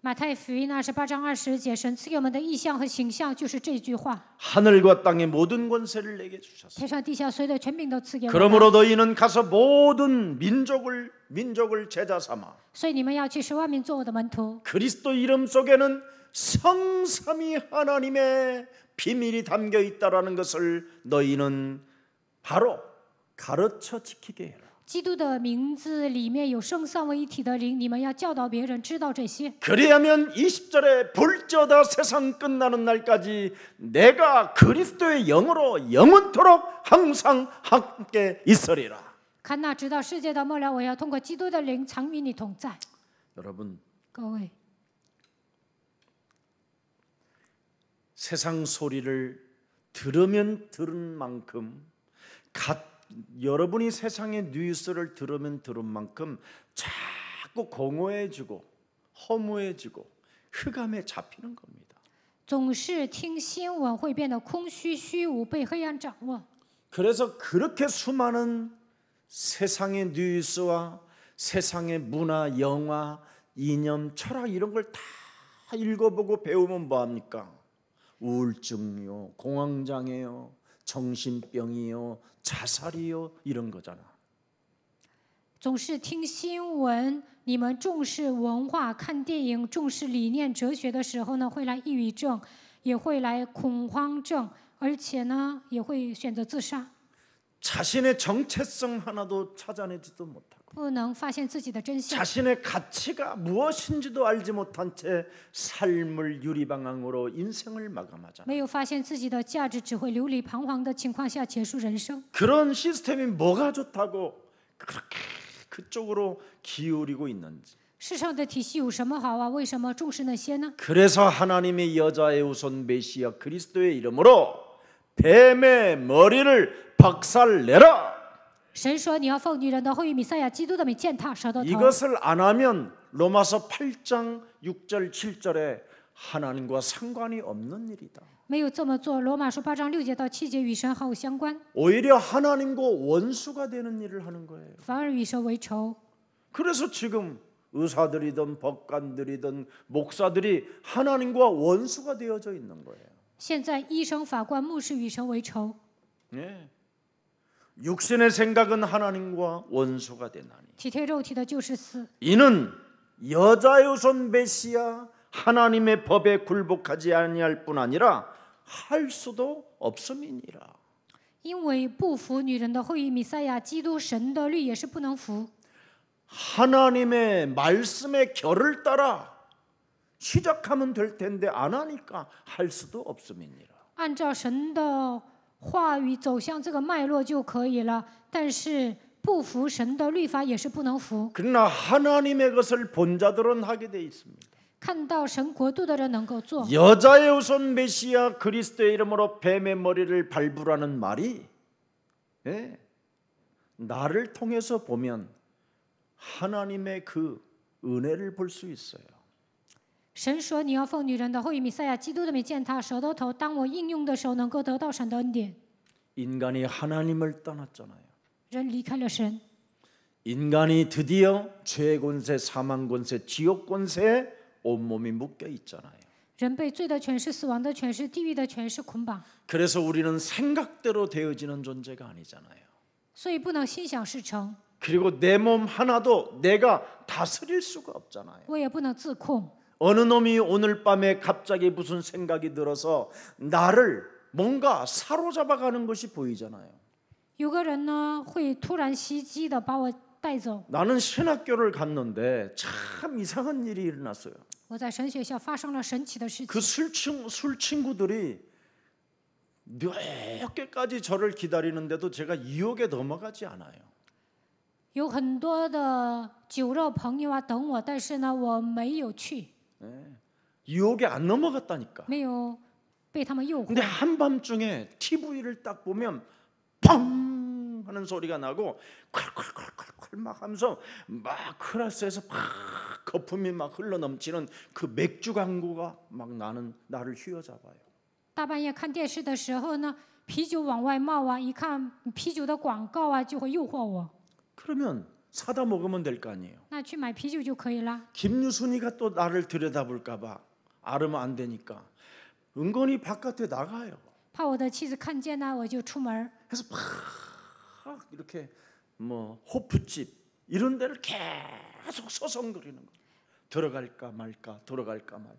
马太福音28章20节，神赐给我们的意象和形象就是这句话： 하늘과 땅의 모든 권세를 내게 주셨어. 天上地下所有的权柄都赐给我们。 그러므로 너희는 가서 모든 민족을 제자 삼아 所以你们要去使万民做我的门徒。 그리스도 이름 속에는 성삼위 하나님의 비밀이 담겨 있다라는 것을 너희는 바로 가르쳐 지키게 해라. 基督的名字里面有圣三位一体的灵，你们要教导别人知道这些。 그래야면 20절에 볼지어다 세상 끝나는 날까지 내가 그리스도의 영으로 영원토록 항상 함께 있으리라. 看那直到世界的末了，我要通过基督的灵常与你同在。 여러분 各位， 세상 소리를 들으면 들은 만큼 여러분이 세상의 뉴스를 들으면 들은 만큼 자꾸 공허해지고 허무해지고 흑암에 잡히는 겁니다. 总是听新闻会变得空虚、虚无，被黑暗掌握。 그래서 그렇게 수많은 세상의 뉴스와 세상의 문화, 영화, 이념, 철학 이런 걸 다 읽어보고 배우면 뭐합니까? 우울증이요, 공황장애요, 정신병이요, 자살이요 이런 거잖아. 总是听新闻，你们重视文化、看电影、重视理念、哲学的时候呢，会来抑郁症，也会来恐慌症，而且呢，也会选择自杀， 자신의 정체성 하나도 찾아내지도 못하고 不能发现自己的真相， 자신의 가치가 무엇인지도 알지 못한 채 삶을 유리방황으로 인생을 마감하잖아. 没有发现自己的价值，只会流离彷徨的情况下结束人生。 그런 시스템이 뭐가 좋다고 그렇게 그쪽으로 기울이고 있는지. 世上的体系有什么好啊？为什么重视那些呢？ 그래서 하나님의 여자의 우선 메시아 그리스도의 이름으로 뱀의 머리를 박살내라. 神说：“你要奉女人的后裔弥赛亚基督的名践踏蛇的头。” 이것을 안 하면 로마서 8장 6절 7절에 하나님과 상관이 없는 일이다. 没有这么做，罗马书8章6节到7节与神毫无相关， 오히려 하나님과 원수가 되는 일을 하는 거예요. 反而与神为仇。 그래서 지금 의사들이든 법관들이든 목사들이 하나님과 원수가 되어져 있는 거예요. 现在医生、法官、牧师与神为仇， 예. 육신의 생각은 하나님과 원수가 되나니 体贴肉体的就是死。 이는 여자의 손 메시아 하나님의 법에 굴복하지 아니할 뿐 아니라 할 수도 없음이니라. 因为不服女人的后裔弥赛亚，基督神的律也是不能服。 하나님의 말씀의 결을 따라 시작하면 될 텐데 안 하니까 할 수도 없음이니라. 按照神的话语走向这个脉络就可以了，但是不服神的律法也是不能服。 그러나 하나님의 것을 본 자들은 하게 돼 있습니다. 看到神国度的人能够做。 여자의 후손 메시아 그리스도의 이름으로 뱀의 머리를 밟으라는 말이 예, 나를 통해서 보면 하나님의 그 은혜를 볼 수 있어요. 神说你要奉女人的后裔弥赛亚基督的名践踏舌头头，当我应用的时候，能够得到神的恩典。 인간이 하나님을 떠났잖아요. 人离开了神， 인간이 드디어 죄의 권세, 사망 권세, 지옥 권세에 온몸이 묶여 있잖아요. 人被罪的权势、死亡的权势、地狱的权势捆绑， 그래서 우리는 생각대로 되어지는 존재가 아니잖아요. 所以不能心想事成， 그리고 내 몸 하나도 내가 다스릴 수가 없잖아요. 我也不能自控。 어느 놈이 오늘 밤에 갑자기 무슨 생각이 들어서 나를 뭔가 사로잡아가는 것이 보이잖아요. 有个人呢会突然袭击的把我带走。 나는 신학교를 갔는데 참 이상한 일이 일어났어요. 我在神学校发生了神奇的事情， 그 술 친구들이 몇 개까지 저를 기다리는데도 제가 유혹에 넘어가지 않아요. 有很多的酒肉朋友啊等我，但是呢我没有去， 유혹에 안 넘어갔다니까. 没有被他们诱 근데 惑。 한밤중에 TV를 딱 보면 펑 하는 소리가 나고 콸콸콸콸콸 막 하면서 막 클래스에서 막 거품이 막 흘러 넘치는 그 맥주 광고가 막 나를 휘어잡아요. 大半夜看电视的时候呢，啤酒往外冒啊，一看啤酒的广告啊，就会诱惑我。 그러면 사다 먹으면 될 거 아니에요. 那去买啤酒就可以了。 김유순이가 또 나를 들여다볼까 봐 알으면 안 되니까 은근히 바깥에 나가요. 怕我的妻子看见呢，我就出门。 그래서 막 이렇게 뭐 호프집 이런 데를 계속 서성거리는 거예요. 들어갈까 말까 들어갈까 말까.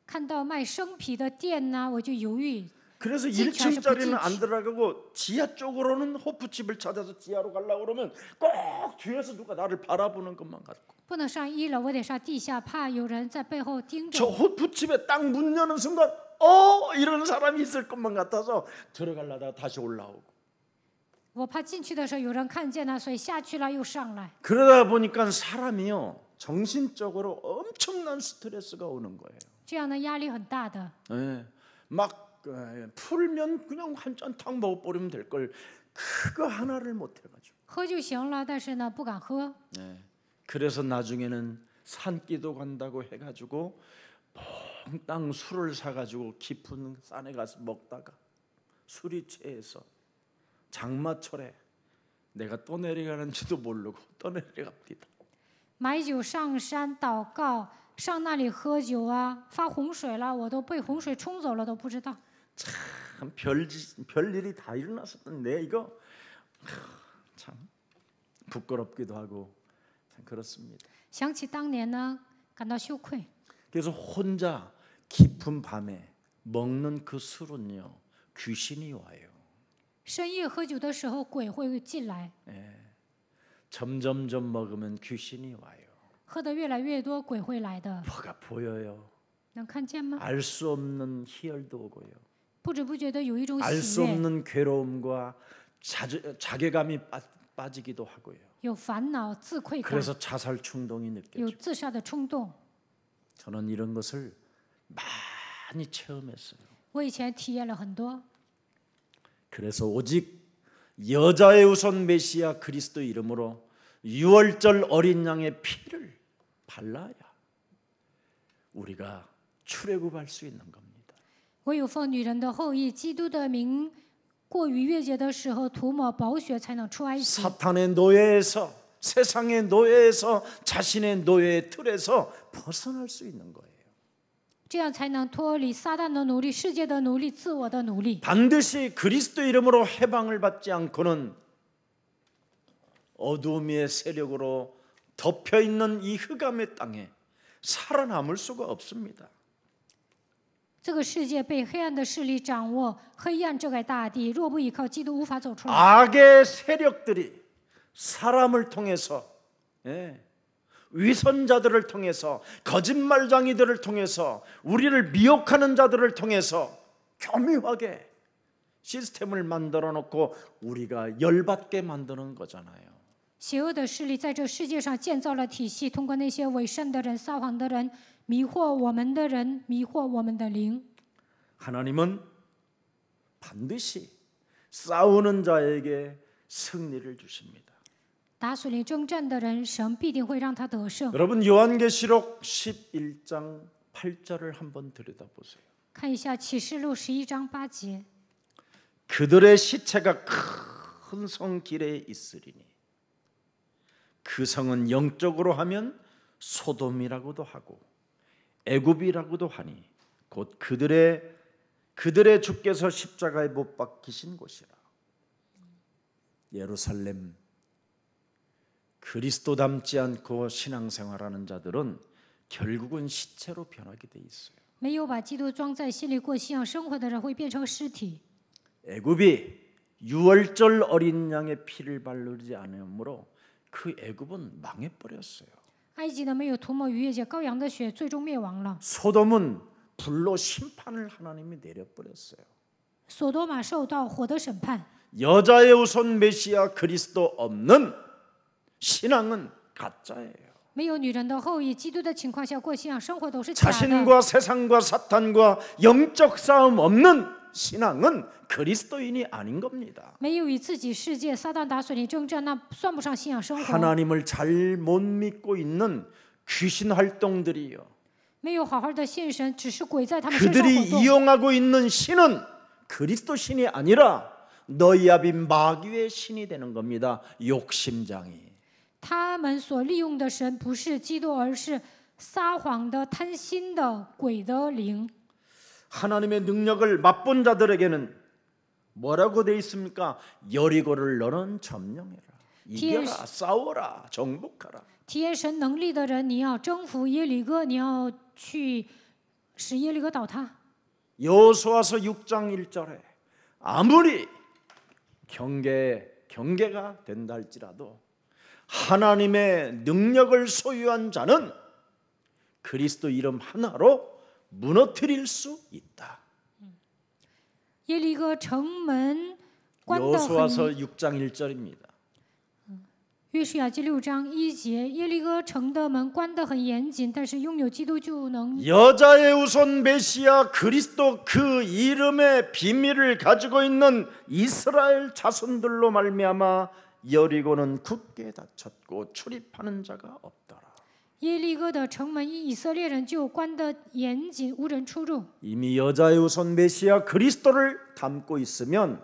看到卖生啤的店呢，我就犹豫。 그래서 진짜 1층짜리는 안 진짜. 들어가고 지하 쪽으로는 호프집을 찾아서 지하로 가려고 그러면 꼭 뒤에서 누가 나를 바라보는 것만 같고 不能上1楼，我得上地下，怕有人在背后盯着 저 我。 호프집에 딱 문 여는 순간 이런 사람이 있을 것만 같아서 들어가려다가 다시 올라오고 我怕进去的时候有人看见呢，所以下去了又上来。 그러다 보니까 사람이요 정신적으로 엄청난 스트레스가 오는 거예요. 这样的压力很大的。 예, 막 풀면 그냥 한 잔 탁 먹어버리면 될 걸 그거 하나를 못 해가지고. 喝就行了，但是呢不敢喝。 예, 그래서 나중에는 산기도 간다고 해가지고 몽땅 술을 사가지고 깊은 산에 가서 먹다가 술이 취해서 장마철에 내가 또 내려가는지도 모르고 또 내려갑니다. 买酒上山祷告，上那里喝酒啊，发洪水了，我都被洪水冲走了都不知道。 참 별일이 다 일어났었던데 이거 참 부끄럽기도 하고 참 그렇습니다. 想起当年呢，感到羞愧。 그래서 혼자 깊은 밤에 먹는 그 술은요 귀신이 와요. 深夜喝酒的时候，鬼会进来。 점점점 먹으면 귀신이 와요. 喝得越来越多，鬼会来的。 뭐가 보여요. 能看见吗？ 알 수 없는 희열도 오고요. 不知不觉的有一种 알 喜 수 悦， 없는 괴로움과 자괴감이 빠지기도 하고요. 有烦恼、自愧感， 그래서 자살 충동이 有 느껴지고 自杀的冲动。 저는 이런 것을 많이 체험했어요. 我以前体验了很多， 그래서 오직 여자의 우선 메시아 그리스도 이름으로 유월절 어린 양의 피를 발라야 우리가 출애굽할 수 있는 겁니다. 唯有奉女人的后裔基督的名过逾越节的时候涂抹宝血，才能出埃及。 사탄의 노예에서, 세상의 노예에서, 자신의 노예의 틀에서 벗어날 수 있는 거예요. 这样才能脱离撒旦的奴隶、世界的奴隶、自我的奴隶。 반드시 그리스도 이름으로 해방을 받지 않고는 어두움의 세력으로 덮여 있는 이 흑암의 땅에 살아남을 수가 없습니다. 这个世界被黑暗的势力掌握，黑暗遮盖大地，若不依靠基督，无法走出来。 악의 세력들이 사람을 통해서, 위선자들을 통해서, 거짓말쟁이들을 통해서, 우리를 미혹하는 자들을 통해서 교묘하게 시스템을 만들어 놓고 우리가 열받게 만드는 거잖아요. 邪恶的势力在这世界上建造了体系，通过那些伪善的人、撒谎的人，迷惑我们的人，迷惑我们的灵。 하나님은 반드시 싸우는 자에게 승리를 주십니다. 打属灵征战的人，神必定会让他得胜。 여러분 요한계시록 11장 8절을 한번 들여다보세요. 看一下启示录11章8节， 그들의 시체가 큰 성 길에 있으리니 그 성은 영적으로 하면 소돔이라고도 하고 애굽이라고도 하니 곧 그들의 주께서 십자가에 못 박히신 곳이라. 예루살렘 그리스도 닮지 않고 신앙생활하는 자들은 결국은 시체로 변하게 돼 있어요. 没有把基督装在心里过信仰生活的人，会变成尸体。 애굽이 유월절 어린 양의 피를 바르지 않으므로 그 애굽은 망해버렸어요. 埃及呢，没有涂抹逾越节羔羊的血，最终灭亡了。 소돔은 불로 심판을 하나님이 내려버렸어요. 索多玛受到火的审判。 여자의 후손 메시아 그리스도 없는 신앙은 가짜예요. 没有女人的后裔，基督的情况下过信仰生活都是假的。 자신과 세상과 사탄과 영적 싸움 없는 신앙은 그리스도인이 아닌 겁니다. 没有与自己世界、撒旦打水灵征战，那算不上信仰生活。 하나님을 잘 못 믿고 있는 귀신 활동들이요. 没有好好的信神，只是鬼在他们身上 그들이 活动。 이용하고 있는 신은 그리스도 신이 아니라 너희 아빈 마귀의 신이 되는 겁니다. 욕심장이. 他们所利用的神不是基督，而是撒谎的、贪心的鬼的灵。 하나님의 능력을 맛본 자들에게는 뭐라고 돼 있습니까? 여리고를 너는 점령해라. 이겨라, 싸워라, 정복하라. 体验神能力的人，你要征服耶利哥，你要去使耶利哥倒塌。 여호수아서 6장 1절에 아무리 경계가 된다 할지라도 하나님의 능력을 소유한 자는 그리스도 이름 하나로 무너뜨릴 수 있다. 耶利哥城门关得 여호수아서 很， 6장 1절입니다. 约书亚记6章1节，耶利哥城的门关得很严谨，但是拥有基督就能。 여자의 후손 메시아 그리스도 그 이름의 비밀을 가지고 있는 이스라엘 자손들로 말미암아 여리고는 굳게 닫혔고 출입하는 자가 없더라. 耶利哥的城门因以色列人就关得严谨，无人出入。 이미 여자의 후손 메시아 그리스도를 담고 있으면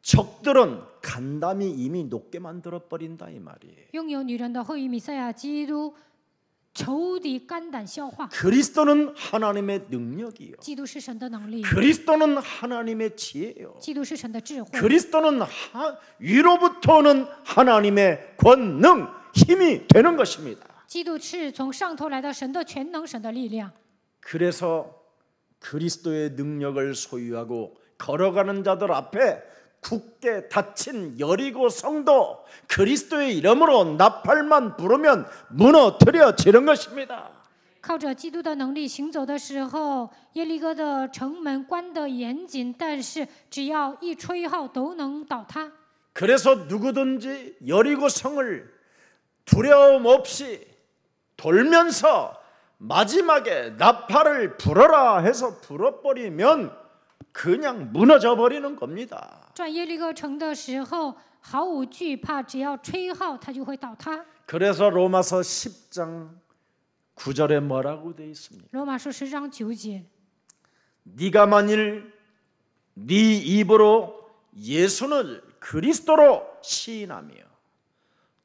적들은 간담이 이미 높게 만들어 버린다 이 말이에요. 拥有女人的后裔弥赛亚基督，仇敌肝胆消化。 그리스도는 하나님의 능력이요. 基督是神的能力， 그리스도는 하나님의 지혜요. 基督是神的智慧， 그리스도는 위로부터 오는 하나님의 권능, 힘이 되는 것입니다. 基督是从上头来的神的全能、神的力量。 그래서 그리스도의 능력을 소유하고 걸어가는 자들 앞에 굳게 닫힌 여리고 성도 그리스도의 이름으로 나팔만 부르면 무너뜨려지는 것입니다. 靠着基督的能力行走的时候，耶利哥的城门关得严谨，但是只要一吹号都能倒塌。 그래서 누구든지 여리고 성을 두려움 없이 돌면서 마지막에 나팔을 불어라 해서 불어버리면 그냥 무너져 버리는 겁니다. 转耶利哥城的时候毫无惧怕，只要吹号，它就会倒塌。 그래서 로마서 10장 9절에 뭐라고 되어 있습니까? 罗马书10章9节， 네가 만일 네 입으로 예수를 그리스도로 시인하며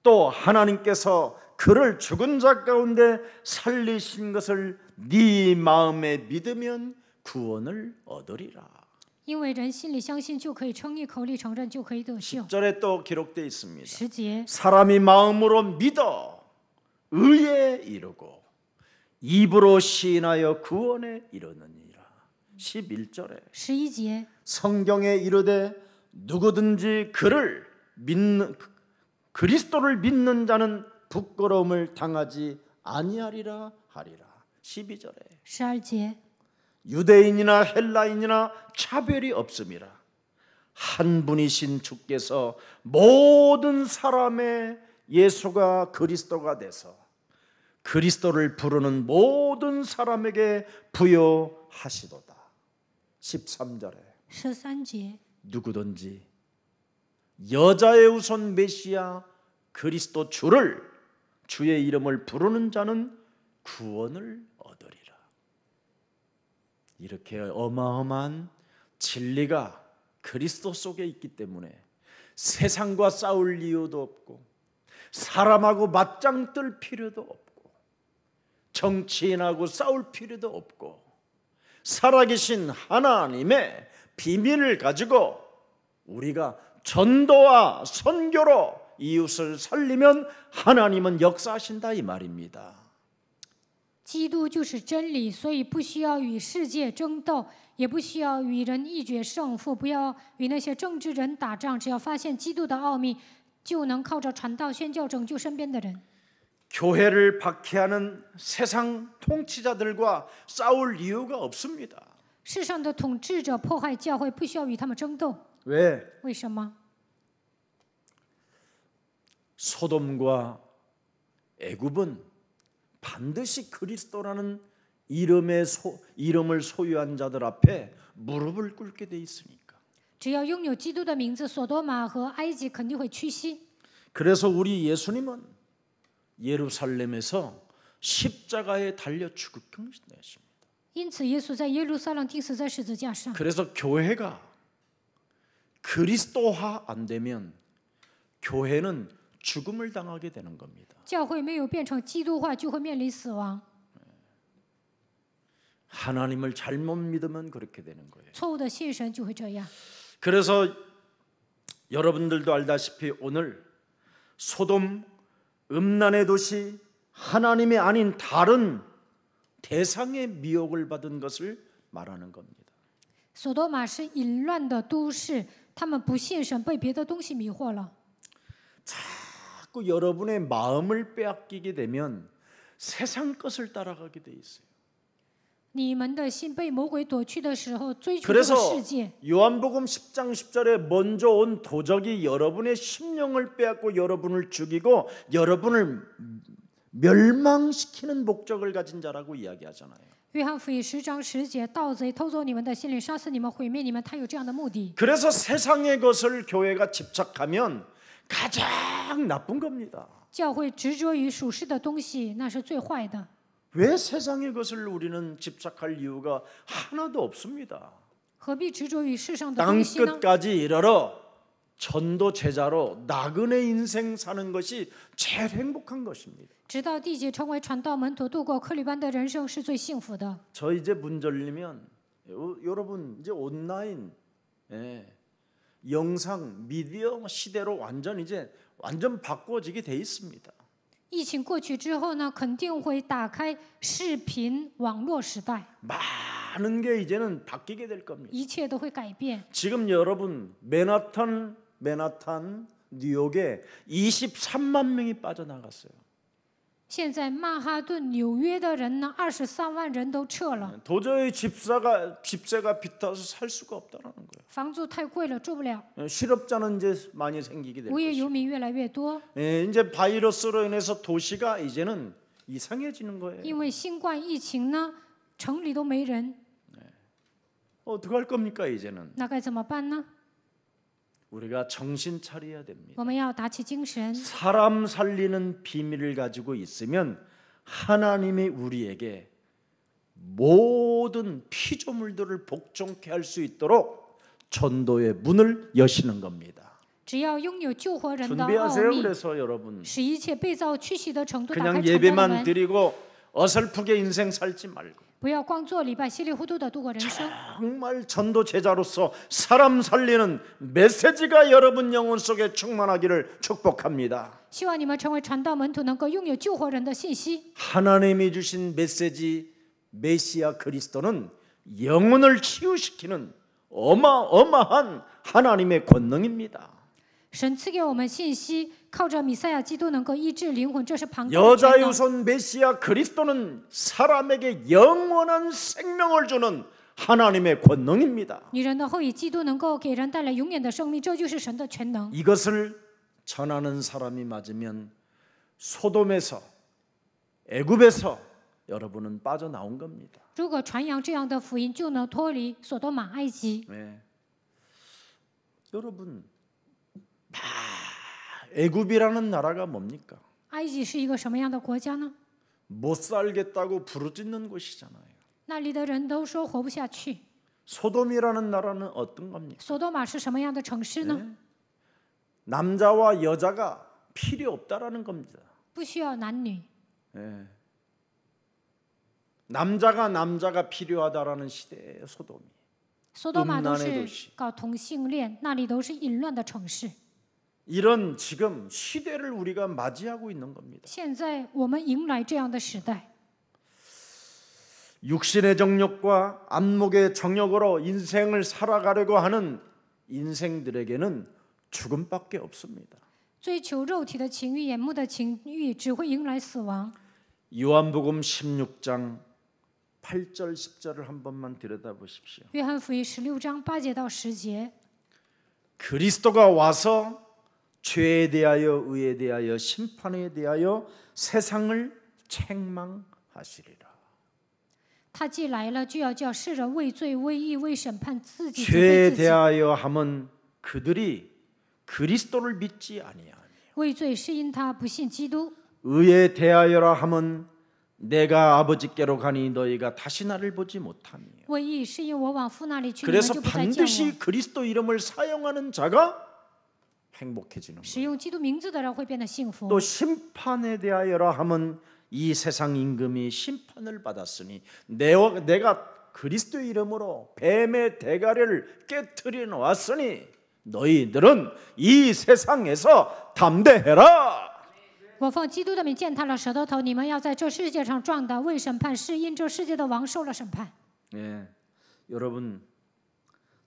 또 하나님께서 그를 죽은 자 가운데 살리신 것을 네 마음에 믿으면 구원을 얻으리라. 因为人心里相信就可以称义，口里承认就可以得救。 10절에 또 기록되어 있습니다. 10节， 사람이 마음으로 믿어 의에 이르고 입으로 시인하여 구원에 이르느니라. 11절에 11节， 성경에 이르되 누구든지 그를 믿는 그리스도를 믿는 자는 부끄러움을 당하지 아니하리라 하리라. 12절에 12节， 유대인이나 헬라인이나 차별이 없음이라. 한 분이신 주께서 모든 사람의 예수가 그리스도가 돼서 그리스도를 부르는 모든 사람에게 부여하시도다. 13절에 13节， 누구든지 여자의 우선 메시아 그리스도 주를 주의 이름을 부르는 자는 구원을 얻으리라. 이렇게 어마어마한 진리가 그리스도 속에 있기 때문에 세상과 싸울 이유도 없고 사람하고 맞짱 뜰 필요도 없고 정치인하고 싸울 필요도 없고 살아계신 하나님의 비밀을 가지고 우리가 전도와 선교로 이웃을 살리면 하나님은 역사하신다 이 말입니다. 基督就是真理，所以不需要与世界争斗，也不需要与人一决胜负，不要与那些政治人打仗，只要发现基督的奥秘，就能靠着传道宣教拯救身边的人。 교회를 박해하는 세상 통치자들과 싸울 이유가 없습니다. 世上的统治者迫害教会，不需要与他们争斗。 왜? 为什么？ 소돔과 애굽은 반드시 그리스도라는 이름을 소유한 자들 앞에 무릎을 꿇게 돼 있으니까. 只要拥有基督的名字，所多玛和埃及肯定会屈膝。 그래서 우리 예수님은 예루살렘에서 십자가에 달려 죽으셨습니다. 因此，耶稣在耶路撒冷钉死在十字架上。 그래서 교회가 그리스도화 안 되면 교회는 죽음을 당하게 되는 겁니다. 教会没有变成基督化，就会面临死亡。 하나님을 잘못 믿으면 그렇게 되는 거예요. 错误的信神就会这样。 그래서 여러분들도 알다시피 오늘 소돔 음란의 도시 하나님이 아닌 다른 대상의 미혹을 받은 것을 말하는 겁니다. 索多玛是淫乱的都市，他们不信神，被别的东西迷惑了。 자꾸 여러분의 마음을 빼앗기게 되면 세상 것을 따라가게 돼 있어요. 你们的心被魔鬼夺去的时候，追求这个 그래서 世界。 요한복음 10장 10절에 먼저 온 도적이 여러분의 심령을 빼앗고 여러분을 죽이고 여러분을 멸망시키는 목적을 가진 자라고 이야기하잖아요. 约翰福音10章10节，盗贼偷走你们的心灵，杀死你们，毁灭你们，他有这样的目的。 그래서 세상의 것을 교회가 집착하면 가장 나쁜 겁니다. 教会执着于属世的东西，那是最坏的。 왜 세상의 것을 우리는 집착할 이유가 하나도 없습니다. 何必执着于世上的 땅 东西呢？ 끝까지 이르러 전도 제자로 나그네 인생 사는 것이 제일 행복한 것입니다. 直到地界成为传道门徒，度过克里班的人生是最幸福的。 저 이제 문 열리면 여러분 이제 온라인 영상 미디어 시대로 완전 바꿔지게 돼 있습니다. 疫情过去之后呢，肯定会打开视频网络时代， 많은 게 이제는 바뀌게 될 겁니다. 一切都会改变。 지금 여러분 맨하탄 뉴욕에 23만 명이 빠져나갔어요. 现在曼哈顿、纽约的人呢，23万人都撤了， 도저히 집세가 비싸서 살 수가 없다는 거예요. 房租太贵了，住不了。 실업자는 이제 많이 생기게 될 无业 것이고. 游民越来越多， 이제 바이러스로 인해서 도시가 이제는 이상해지는 거예요. 因为新冠疫情呢，城里都没人， 어떻게 할 겁니까 이제는? 那该怎么办呢？ 우리가 정신 차려야 됩니다. 我们要打起精神， 사람 살리는 비밀을 가지고 있으면 하나님이 우리에게 모든 피조물들을 복종케 할 수 있도록 전도의 문을 여시는 겁니다. 只要拥有救活人的奥 준비하세요. 秘， 그래서 여러분 使一切被造屈膝的程度打开 그냥 成功的 예배만 门， 드리고 어설프게 인생 살지 말고 不要光做礼拜稀里糊涂的度过人生。 정말 전도 제자로서 사람 살리는 메시지가 여러분 영혼 속에 충만하기를 축복합니다. 希望你们成为传道门徒，能够拥有救活人的信息。 하나님이 주신 메시지 메시아 그리스도는 영혼을 치유시키는 어마어마한 하나님의 권능입니다. 神赐给我们信息，靠着米赛亚基督能够医治灵魂，这是庞大的全能。 여자유손 메시아 그리스도는 사람에게 영원한 생명을 주는 하나님의 권능입니다. 女人的后裔基督能够给人带来永远的生命，这就是神的全能。 이것을 전하는 사람이 맞으면 소돔에서 애굽에서 여러분은 빠져나온 겁니다. 如果传扬这样的福音，就能脱离所多玛、埃及。 네. 여러분 애굽이라는 나라가 뭡니까? 埃及是一个什么样的国家呢？ 못 살겠다고 부르짖는 곳이잖아요. 那里的人都说活不下去。 소돔이라는 나라는 어떤 겁니까? 索多玛是什么样的城市呢？ 남자와 여자가 필요 없다라는 겁니다. 不需要男女， 예. 남자가 필요하다라는 시대예요, 소돔이. 索多玛都 음란의 是 도시 搞同性恋，那里都是淫乱的城市。 이런 지금 시대를 우리가 맞이하고 있는 겁니다. 现在我们迎来这样的时代， 육신의 정욕과 안목의 정욕으로 인생을 살아가려고 하는 인생들에게는 죽음밖에 없습니다. 追求肉体的情欲、眼目的情欲，只会迎来死亡。 요한복음 16장 8절 10절을 한 번만 들여다보십시오. 约翰福音16章8节到10节， 그리스도가 와서 죄에 대하여 의에 대하여 심판에 대하여 세상을 책망하시리라. 他既来了，就要叫世人为罪、为义、为审判自己责 죄에 备自己。 대하여 함은 그들이 그리스도를 믿지 아니하니 为罪是因他不信基督； 의에 대하여라 함은 내가 아버지께로 가니 너희가 다시 나를 보지 못하니 为义是因我往父那里去，你们 그래서 就不再见 반드시 我。 그리스도 이름을 사용하는 자가 행복해지는 使 거예요. 用基督名字的人会变得幸福。 또 심판에 대하여라 함은 이 세상 임금이 심판을 받았으니 내가 그리스도의 이름으로 뱀의 대가리를 깨트려 놓았으니 너희들은 이 세상에서 담대해라. 我奉基督的名践踏了舌头头，你们要在这世界上壮胆，为审判，是因这世界的王受了审判。 예, 여러분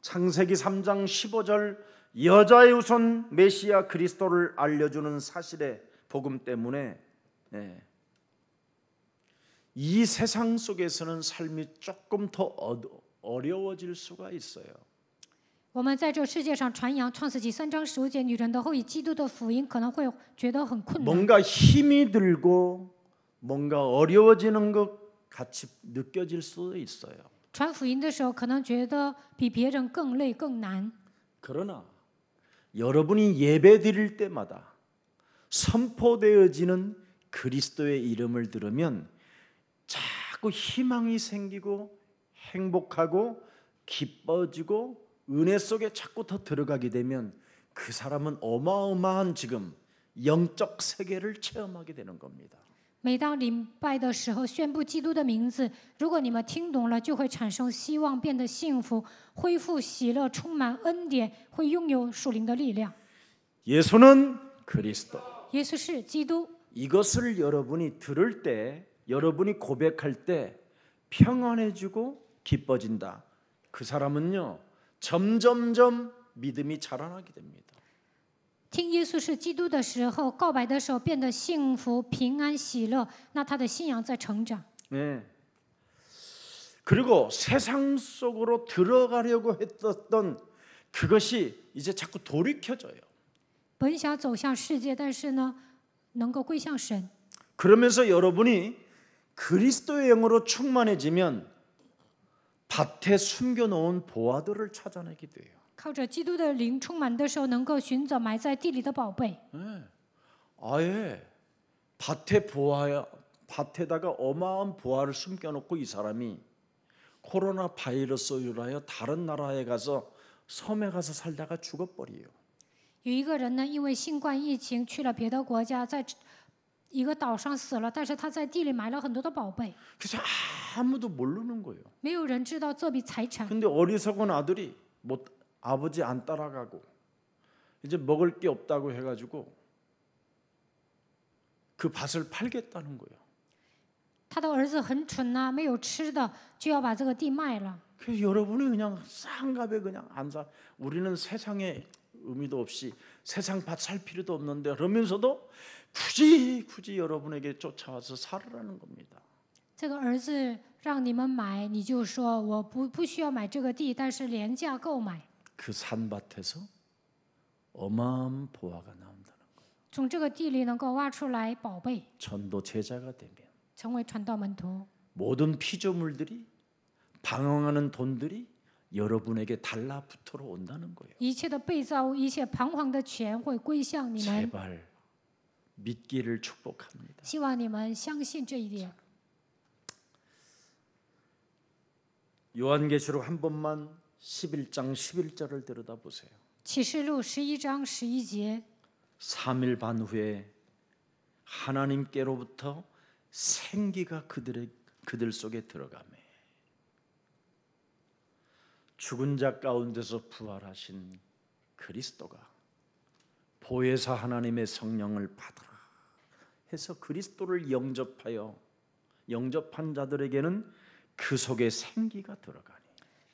창세기 3장 15절 여자의 후손 메시아 그리스도를 알려주는 사실의 복음 때문에 이 세상 속에서는 삶이 조금 더 어려워질 수가 있어요. 我们在这世界上传扬创世纪3章15节女人的后裔基督的福音，可能会觉得很困难， 뭔가 힘이 들고 뭔가 어려워지는 것 같이 느껴질 수도 있어요. 传福音的时候可能觉得比别人更累更难。 그러나 여러분이 예배 드릴 때마다 선포되어지는 그리스도의 이름을 들으면 자꾸 희망이 생기고 행복하고 기뻐지고 은혜 속에 자꾸 더 들어가게 되면 그 사람은 어마어마한 지금 영적 세계를 체험하게 되는 겁니다. 每当礼拜的时候宣布基督的名字，如果你们听懂了，就会产生希望，变得幸福，恢复喜乐，充满恩典，会拥有属灵的力量。 예수는 그리스도. 耶稣是基督， 이것을 여러분이 들을 때 여러분이 고백할 때 평안해지고 기뻐진다. 그 사람은요 점점점 믿음이 자라나게 됩니다. 听耶稣是基督的时候，告白的时候变得幸福、平安、喜乐，那他的信仰在成长。 네. 그리고 세상 속으로 들어가려고 했었던 그것이 이제 자꾸 돌이켜져요. 本想走向世界，但是呢，能够归向神。 그러면서 여러분이 그리스도의 영으로 충만해지면 밭에 숨겨놓은 보화들을 찾아내게 돼요. 靠着基督的灵充满的时候，能够寻找埋在地里的宝贝。 아예 밭에 밭에다가 어마어마한 보화를 숨겨놓고 이 사람이 코로나 바이러스로 인하여 다른 나라에 가서 섬에 가서 살다가 죽어버려요. 有一个人呢，因为新冠疫情去了别的国家，在一个岛上死了，但是他在地里埋了很多的宝贝， 그래서 아무도 모르는 거예요. 没有人知道这笔财产。 근데 어리석은 아들이 아버지 안 따라가고 이제 먹을 게 없다고 해가지고 그 밭을 팔겠다는 거예요. 他的儿子很蠢呐、没有吃的，就要把这个地卖了。 그래서 여러분이 그냥 싼 값에 그냥 안 사. 우리는 세상에 의미도 없이 세상 밭 살 필요도 없는데 그러면서도 굳이 여러분에게 쫓아와서 살으라는 겁니다. 这个儿子让你们买，你就说我不需要买这个地，但是廉价购买。 그 산밭에서 어마어마한 보화가 나온다는 거예요. 从这个地里能够挖出来宝贝， 전도 제자가 되면 成为传道门徒。 모든 피조물들이 방황하는 돈들이 여러분에게 달라붙어 온다는 거예요. 一切的被造物，一切彷徨的钱会归向你们。 제발 믿기를 축복합니다. 希望你们相信这一点。 요한계시록 한 번만 11장 11절을 들여다보세요. 启示录11章11节， 3일 반 후에 하나님께로부터 생기가 그들 속에 들어가매 죽은 자 가운데서 부활하신 그리스도가 보혜사 하나님의 성령을 받으라 해서 그리스도를 영접한 자들에게는 그 속에 생기가 들어가니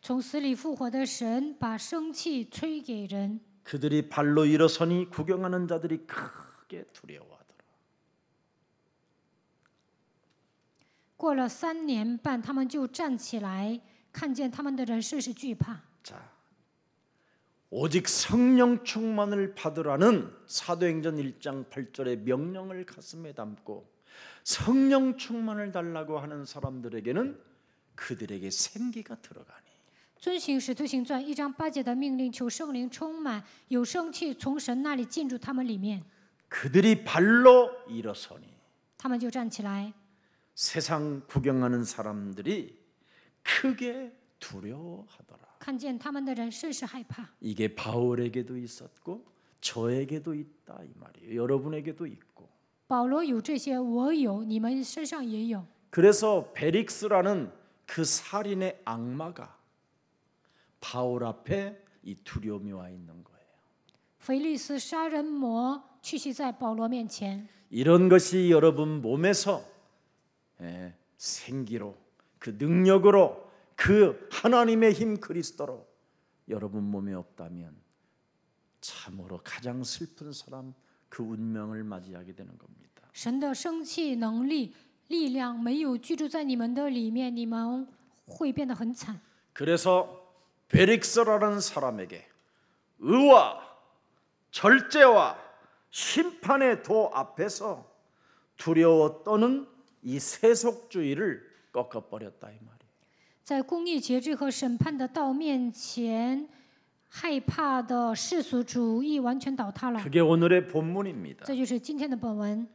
从死里复活的神把生气吹给人， 그들이 발로 일어서니 구경하는 자들이 크게 두려워하더라. 过了3年半，他们就站起来，看见他们的人甚是惧怕。 자, 오직 성령 충만을 받으라는 사도행전 1장 8절의 명령을 가슴에 담고 성령 충만을 달라고 하는 사람들에게는 그들에게 생기가 들어가니 遵行使徒行传1章8节的命令，求圣灵充满，有生气从神那里进入他们里面， 그들이 발로 일어서니 他们就站起来。 세상 구경하는 사람들이 크게 두려워하더라. 看见他们的人甚是害怕。 이게 바울에게도 있었고 저에게도 있다 이 말이에요. 여러분에게도 있고. 保罗有这些，我有，你们身上也有。 그래서 베릭스라는 그 살인의 악마가 바울 앞에 이 두려움이 와 있는 거예요. 腓利斯杀人魔屈膝在保罗面前， 이런 것이 여러분 몸에서 생기로 그 능력으로 그 하나님의 힘 그리스도로 여러분 몸에 없다면 참으로 가장 슬픈 사람 그 운명을 맞이하게 되는 겁니다. 神的生气能力、力量没有居住在你们的里面，你们会变得很惨。 그래서 베릭스라는 사람에게 의와 절제와 심판의 도 앞에서 두려워 떠는 이 세속주의를 꺾어버렸다 이 말이에요. 在公义、节制和审判的道面前，害怕的世俗主义完全倒塌了。 그게 오늘의 본문입니다. 这就是今天的本文。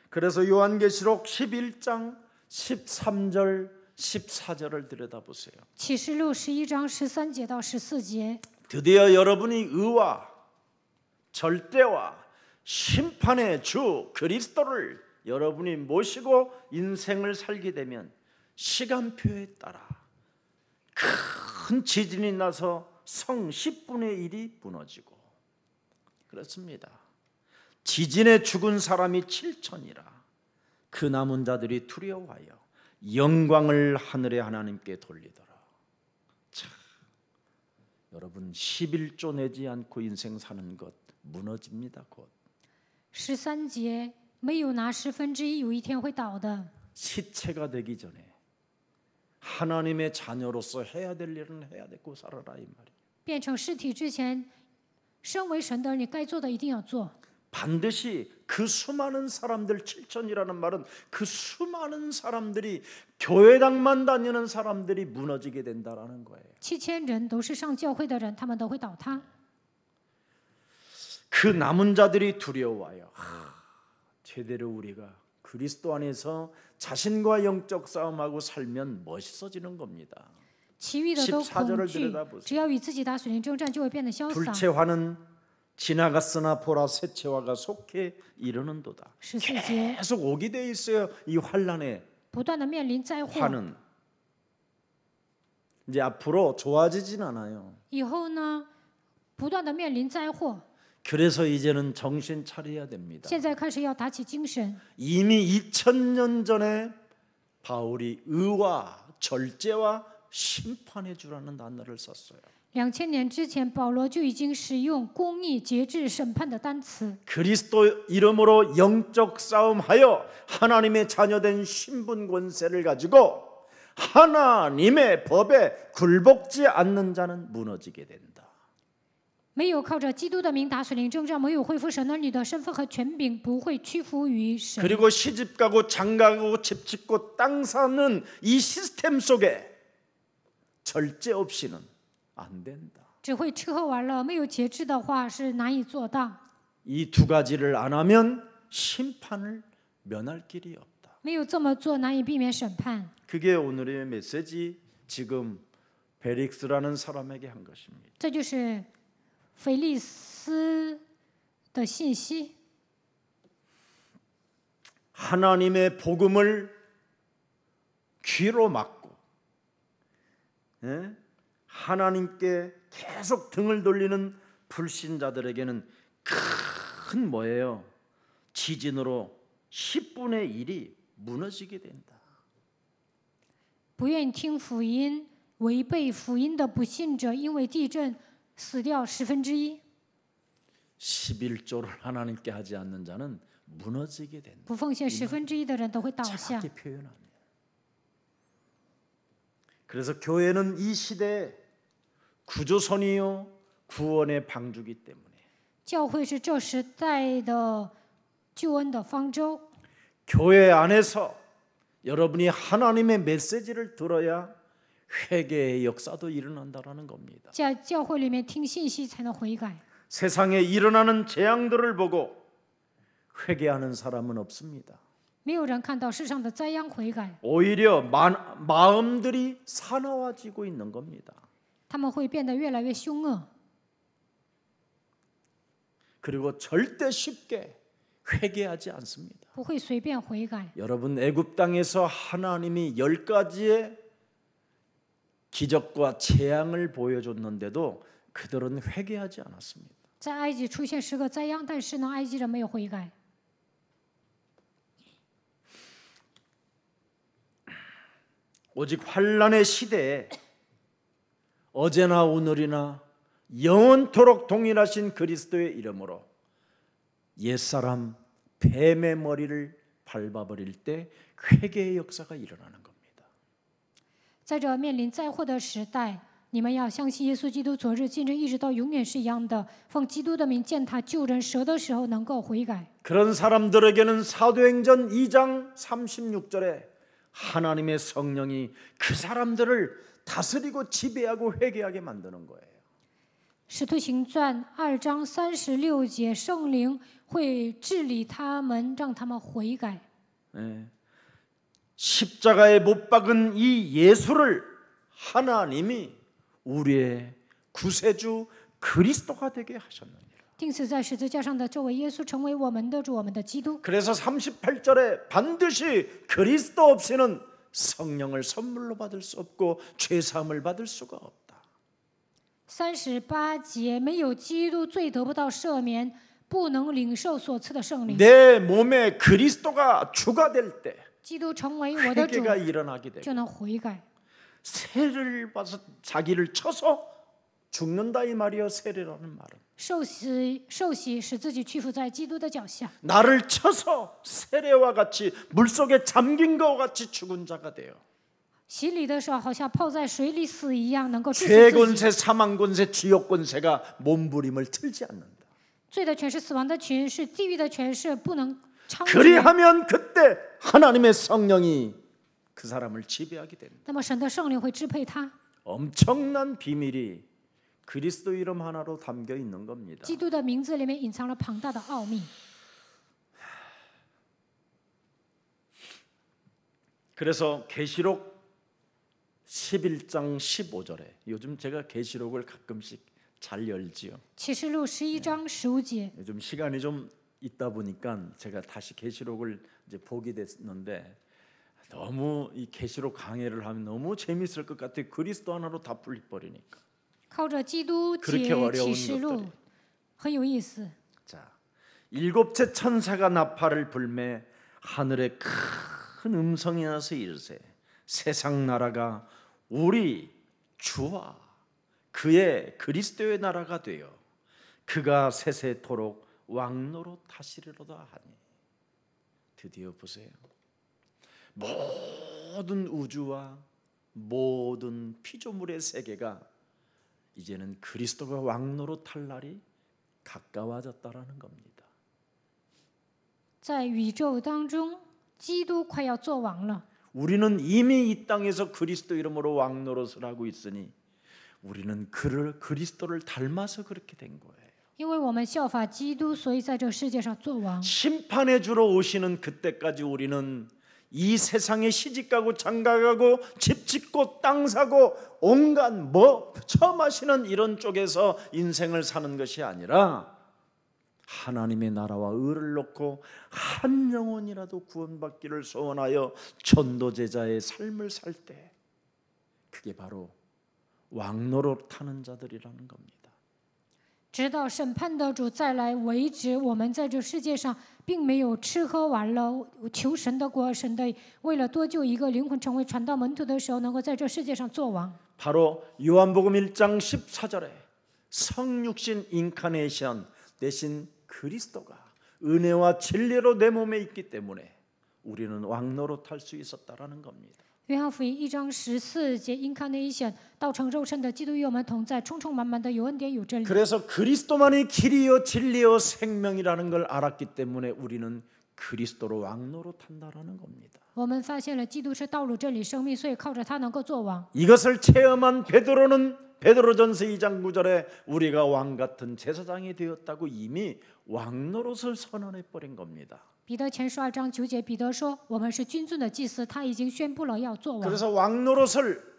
그래서 요한계시록 11장 13절 14절을 들여다보세요. 启示录11章13节到14节， 드디어 여러분이 의와 절대와 심판의 주 그리스도를 여러분이 모시고 인생을 살게 되면 시간표에 따라 큰 지진이 나서 성 10분의 1이 무너지고 그렇습니다. 지진에 죽은 사람이 7천이라 그 남은 자들이 두려워하여 영광을 하늘의 하나님께 돌리더라. 참, 여러분 11조 내지 않고 인생 사는 것 무너집니다. 곧 13节，没有拿1/10，有一天会倒的。 시체가 되기 전에 하나님의 자녀로서 해야 될 일은 해야 되고 살아라 이 말이에요. 变成尸体之前，身为神的儿女该做的一定要做。 반드시 그 수많은 사람들 7천이라는 말은 그 수많은 사람들이 교회당만 다니는 사람들이 무너지게 된다라는 거예요. 7000人都是上教会的人，他们都会倒塌。 그 남은 자들이 두려워하여 제대로 우리가 그리스도 안에서 자신과 영적 싸움하고 살면 멋있어지는 겁니다. 其余的都 14절을 恐惧， 들여다보세요. 只要与自己打属灵征战，就会变得潇洒。 둘째 화는 지나갔으나 보라 셋째 화가 속해 이르는도다. 14节 계속 오게 돼 있어요. 이 환란의 不断的面临灾祸， 화는 이제 앞으로 좋아지진 않아요. 以后呢，不断的面临灾祸。 그래서 이제는 정신 차려야 됩니다. 现在开始要打起精神。 이미 2000년 전에 바울이 의와 절제와 심판해 주라는 단어를 썼어요. 2000年之前，保罗就已经使用公义、节制、审判的单词。 그리스도 이름으로 영적 싸움하여 하나님의 자녀된 신분 권세를 가지고 하나님의 법에 굴복지 않는 자는 무너지게 된다. 没有靠着基督的名打属灵征战，没有恢复神儿女的身份和权柄，不会屈服于神。 그리고 시집가고 장가가고 집 짓고 땅 사는 이 시스템 속에 절제 없이는 안 된다. 只会吃喝玩乐，没有节制的话是难以做到。 이 두 가지를 안 하면 심판을 면할 길이 없다. 没有这么做，难以避免审判。 그게 오늘의 메시지 지금 베릭스라는 사람에게 한 것입니다. 这就是腓利斯的信息。 하나님의 복음을 귀로 막고 하나님께 계속 등을 돌리는 불신자들에게는 큰 뭐예요? 지진으로 10분의 1이 무너지게 된다. 不愿意听福音、违背福音的不信者，因为地震死掉1/10。 11조를 하나님께 하지 않는 자는 무너지게 된다. 不奉献1/10的人都会倒下。 정확히 표현하네요. 그래서 교회는 이 시대에 구조선이요 구원의 방주기 때문에 教会是这时代的救恩的方舟。 교회 안에서 여러분이 하나님의 메시지를 들어야 회개의 역사도 일어난다라는 겁니다. 在教会里面听信息才能悔改。 세상에 일어나는 재앙들을 보고 회개하는 사람은 없습니다. 没有人看到世上的灾殃悔改， 오히려 마음들이 사나워지고 있는 겁니다. 他们会变得越来越凶恶， 그리고 절대 쉽게 회개하지 않습니다. 不会随便悔改。 여러분 애굽 땅에서 하나님이 10가지의 기적과 재앙을 보여줬는데도 그들은 회개하지 않았습니다. 在埃及出现10个灾殃，但是呢，埃及人没有悔改。 오직 환란의 시대에 어제나 오늘이나 영원토록 동일하신 그리스도의 이름으로 옛사람 뱀의 머리를 밟아버릴 때 회개의 역사가 일어나는 겁니다. 在这面临灾祸的时代，你们要相信耶稣基督昨日、今日、一直到永远是一样的，奉基督的名践踏救人蛇的时候能够悔改。 그런 사람들에게는 사도행전 2장 36절에 하나님의 성령이 그 사람들을 다스리고 지배하고 회개하게 만드는 거예요. 使徒行传2章36节，圣灵会治理他们，让他们悔改。 십자가에 못 박은 이 예수를 하나님이 우리의 구세주 그리스도가 되게 하셨느니라. 钉死在十字架上的这位耶稣，成为我们的主，我们的基督。 그래서 38절에 반드시 그리스도 없이는 성령을 선물로 받을 수 없고 죄 사함을 받을 수가 없다. 38节，没有基督罪得不到赦免，不能领受所赐的圣灵。 내 몸에 그리스도가 주가 될 때 基督成为我的主， 회개가 일어나게 되고 就能悔改。 세례를 받아서 자기를 쳐서 죽는다 이 말이요. 세례라는 말은 受洗使自己屈服在基督的脚下， 나를 쳐서 세례와 같이 물속에 잠긴 것과 같이 죽은 자가 돼요. 洗礼的时候好像泡在水里死一样，能够致死 죄 自己。 권세, 사망 권세, 지옥 권세가 몸부림을 틀지 않는다. 罪的权势、死亡的权势、地狱的权势不能猖獗。 그리하면 그때 하나님의 성령이 그 사람을 지배하게 됩니다. 那么神的圣灵会支配他。 엄청난 비밀이 그리스도 이름 하나로 담겨 있는 겁니다. 基督的名字里面隐藏了庞大的奥秘。 그래서 계시록 11장 15절에 요즘 제가 계시록을 가끔씩 잘 열지요. 启示录11章15节。 요즘 시간이 좀 있다 보니까 제가 다시 계시록을 이제 보게 됐는데 너무 이 계시록 강해를 하면 너무 재밌을 것 같아요. 그리스도 하나로 다 풀리버리니까. 靠着基督 그렇게 解 어려운 启示录 것들이. 很有意思。 자, 일곱째 천사가 나팔을 불매 하늘에 큰 음성이 나서 이르세 세상 나라가 우리 주와 그의 그리스도의 나라가 되어 그가 세세토록 왕노로 타시리로다 하니. 드디어 보세요. 모든 우주와 모든 피조물의 세계가 이제는 그리스도가 왕노로 탈 날이 가까워졌다라는 겁니다. 在宇宙当中，基督快要做王了。 우리는 이미 이 땅에서 그리스도 이름으로 왕노릇을 하고 있으니 우리는 그리스도를 닮아서 그렇게 된 거예요. 因为我们效法基督，所以在这个世界上做王。 심판해 주러 오시는 그때까지 우리는 이 세상에 시집가고 장가가고 집 짓고 땅 사고 온갖 처음 하시는 이런 쪽에서 인생을 사는 것이 아니라 하나님의 나라와 의를 놓고 한 영혼이라도 구원받기를 소원하여 전도제자의 삶을 살 때 그게 바로 왕노릇 타는 자들이라는 겁니다. 直到审判的主再来为止，我们在这世界上并没有吃喝玩乐，求神的国，神的为了多救一个灵魂，成为传道门徒的时候，能够在这世界上做王。 바로 요한복음 1장 14절에 성육신 인카네이션 대신 그리스도가 은혜와 진리로 내 몸에 있기 때문에 우리는 왕노릇 할 수 있었다라는 겁니다. 约翰福音1章14节 ，Incarnation 道成肉身的基督与我们同在，充充满满的有恩典有真理。 그래서 그리스도만이 길이요 진리요 생명이라는 걸 알았기 때문에 우리는 그리스도로 왕노릇 한다라는 겁니다. 我们发现了基督是道路、真理、生命，所以靠着他能够做王。 이것을 체험한 베드로는 베드로전서 2장 9절에 우리가 왕 같은 제사장이 되었다고 이미 왕노릇을 선언해 버린 겁니다. 彼得前12章9节，彼得说：“我们是君尊的祭司，他已经宣布了要做王。” 그래서 왕노릇을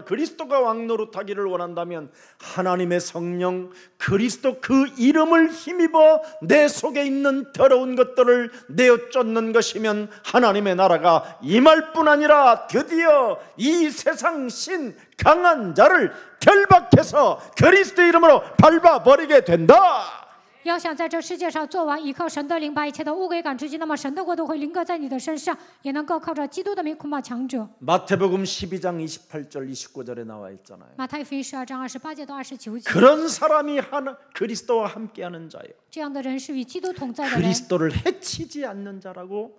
그리스도가 왕노릇하기를 원한다면 하나님의 성령 그리스도 그 이름을 힘입어 내 속에 있는 더러운 것들을 내어 쫓는 것이면 하나님의 나라가 임할 뿐 아니라 드디어 이 세상 신 강한 자를 결박해서 그리스도 이름으로 밟아버리게 된다. 要想在这世界上做王，依靠神的灵把一切的污鬼赶出去，那么神的国度会临格在你的身上，也能够靠着基督的名控告强者。 마태복음 12장 28절 29절에 나와 있잖아요. 马太福音12章28节到29节， 그런 사람이 그리스도와 함께하는 자예요. 这样的人是与基督同在的人， 그리스도를 해치지 않는 자라고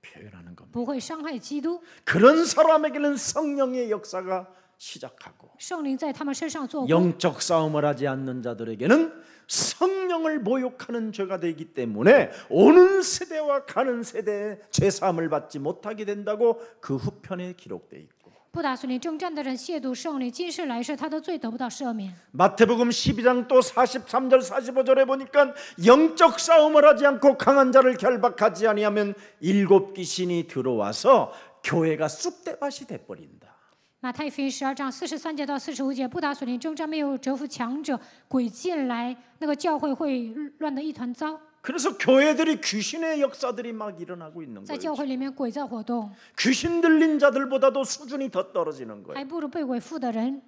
표현하는 겁니다. 不会伤害基督。 그런 사람에게는 성령의 역사가 시작하고 圣灵在他们身上做工， 영적 싸움을 하지 않는 자들에게는 성령을 모욕하는 죄가 되기 때문에 오는 세대와 가는 세대에 죄사함을 받지 못하게 된다고 그 후편에 기록되어 있고 不打属灵征战的人亵渎圣灵，今世来世他的罪得不到赦免。 마태복음 12장 또 43절 45절에 보니까 영적 싸움을 하지 않고 강한 자를 결박하지 아니하면 일곱 귀신이 들어와서 교회가 쑥대밭이 돼버린다. 马太福音12章43节到45节，不打属灵征战，没有折服强者，鬼进来，那个教会会乱得一团糟。 그래서 교회들이 귀신의 역사들이 막 일어나고 있는 在 거예요. 教会里面，鬼在活动， 귀신 들린 자들보다도 수준이 더 떨어지는 还 거예요. 不如被鬼附的人。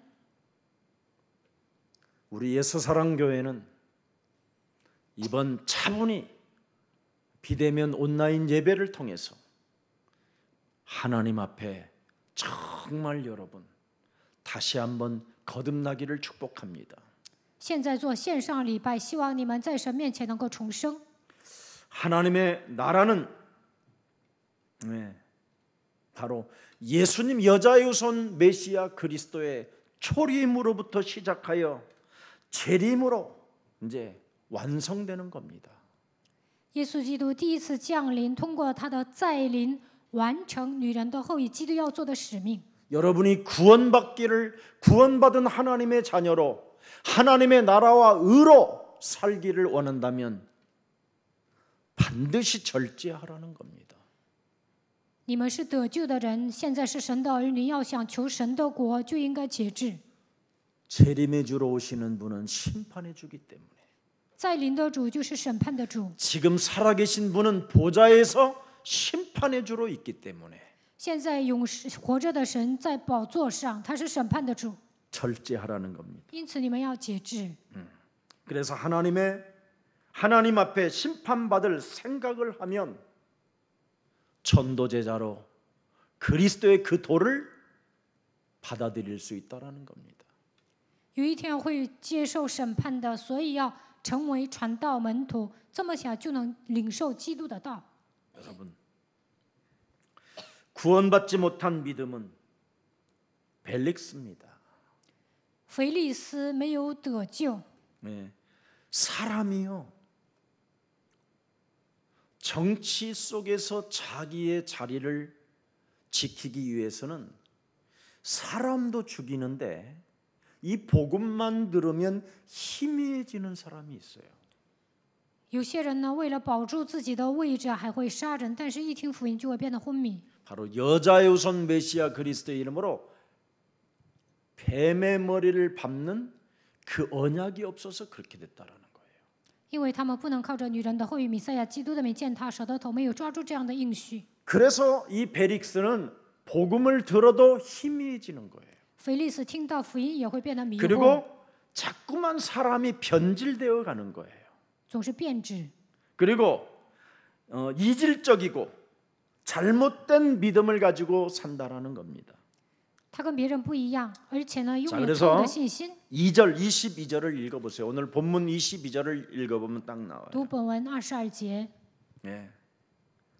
우리 예수사랑교회는 이번 차분히 비대면 온라인 예배를 통해서 하나님 앞에 정말 여러분 다시 한번 거듭나기를 축복합니다. 现在做线上礼拜，希望你们在神面前能够重生。 하나님의 나라는 바로 예수님 여자의 후손 메시아 그리스도의 초림으로부터 시작하여 재림으로 이제 완성되는 겁니다. 耶稣基督第一次降临，通过他的再临，完成女人的后裔基督要做的使命。 여러분이 구원받은 하나님의 자녀로 하나님의 나라와 의로 살기를 원한다면 반드시 절제하라는 겁니다. 你们是得救的人，现在是神的儿女，要想求神的国，就应该节制。 재림의 주로 오시는 분은 심판의 주기 때문에 在临的主就是审判的主， 지금 살아계신 분은 보좌에서 심판의 주로 있기 때문에 现在永世活着的神在宝座上，他是审判的主， 절제하라는 겁니다. 因此你们要节制。 그래서 하나님 앞에 심판받을 생각을 하면 전도제자로 그리스도의 그 도를 받아들일 수 있다라는 겁니다. 有一天会接受审判的，所以要成为传道门徒，这么想就能领受基督的道。 여러분, 구원받지 못한 믿음은 벨릭스입니다. 腓利斯没有得救， 네, 사람이요. 정치 속에서 자기의 자리를 지키기 위해서는 사람도 죽이는데 이 복음만 들으면 희미해지는 사람이 있어요. 有些人呢，为了保住自己的位置，还会杀人，但是一听福音就会变得昏迷。 바로 여자의 우선 메시아 그리스도의 이름으로 뱀의 머리를 밟는 그 언약이 없어서 그렇게 됐다라는 거예요. 因为他们不能靠着女人的后裔弥赛亚基督的名践踏蛇的头，没有抓住这样的应许。 그래서 이 벨릭스는 복음을 들어도 희미해지는 거예요. 腓利斯听到福音也会变得迷惑， 그리고 자꾸만 사람이 변질되어 가는 거예요. 总是变质， 그리고 이질적이고 잘못된 믿음을 가지고 산다라는 겁니다. 他跟别人不一样，而且呢，拥 자 有 그래서 错误的信心。 2절 22절을 읽어보세요. 오늘 본문 22절을 읽어보면 딱 나와요. 读本文22节， 예.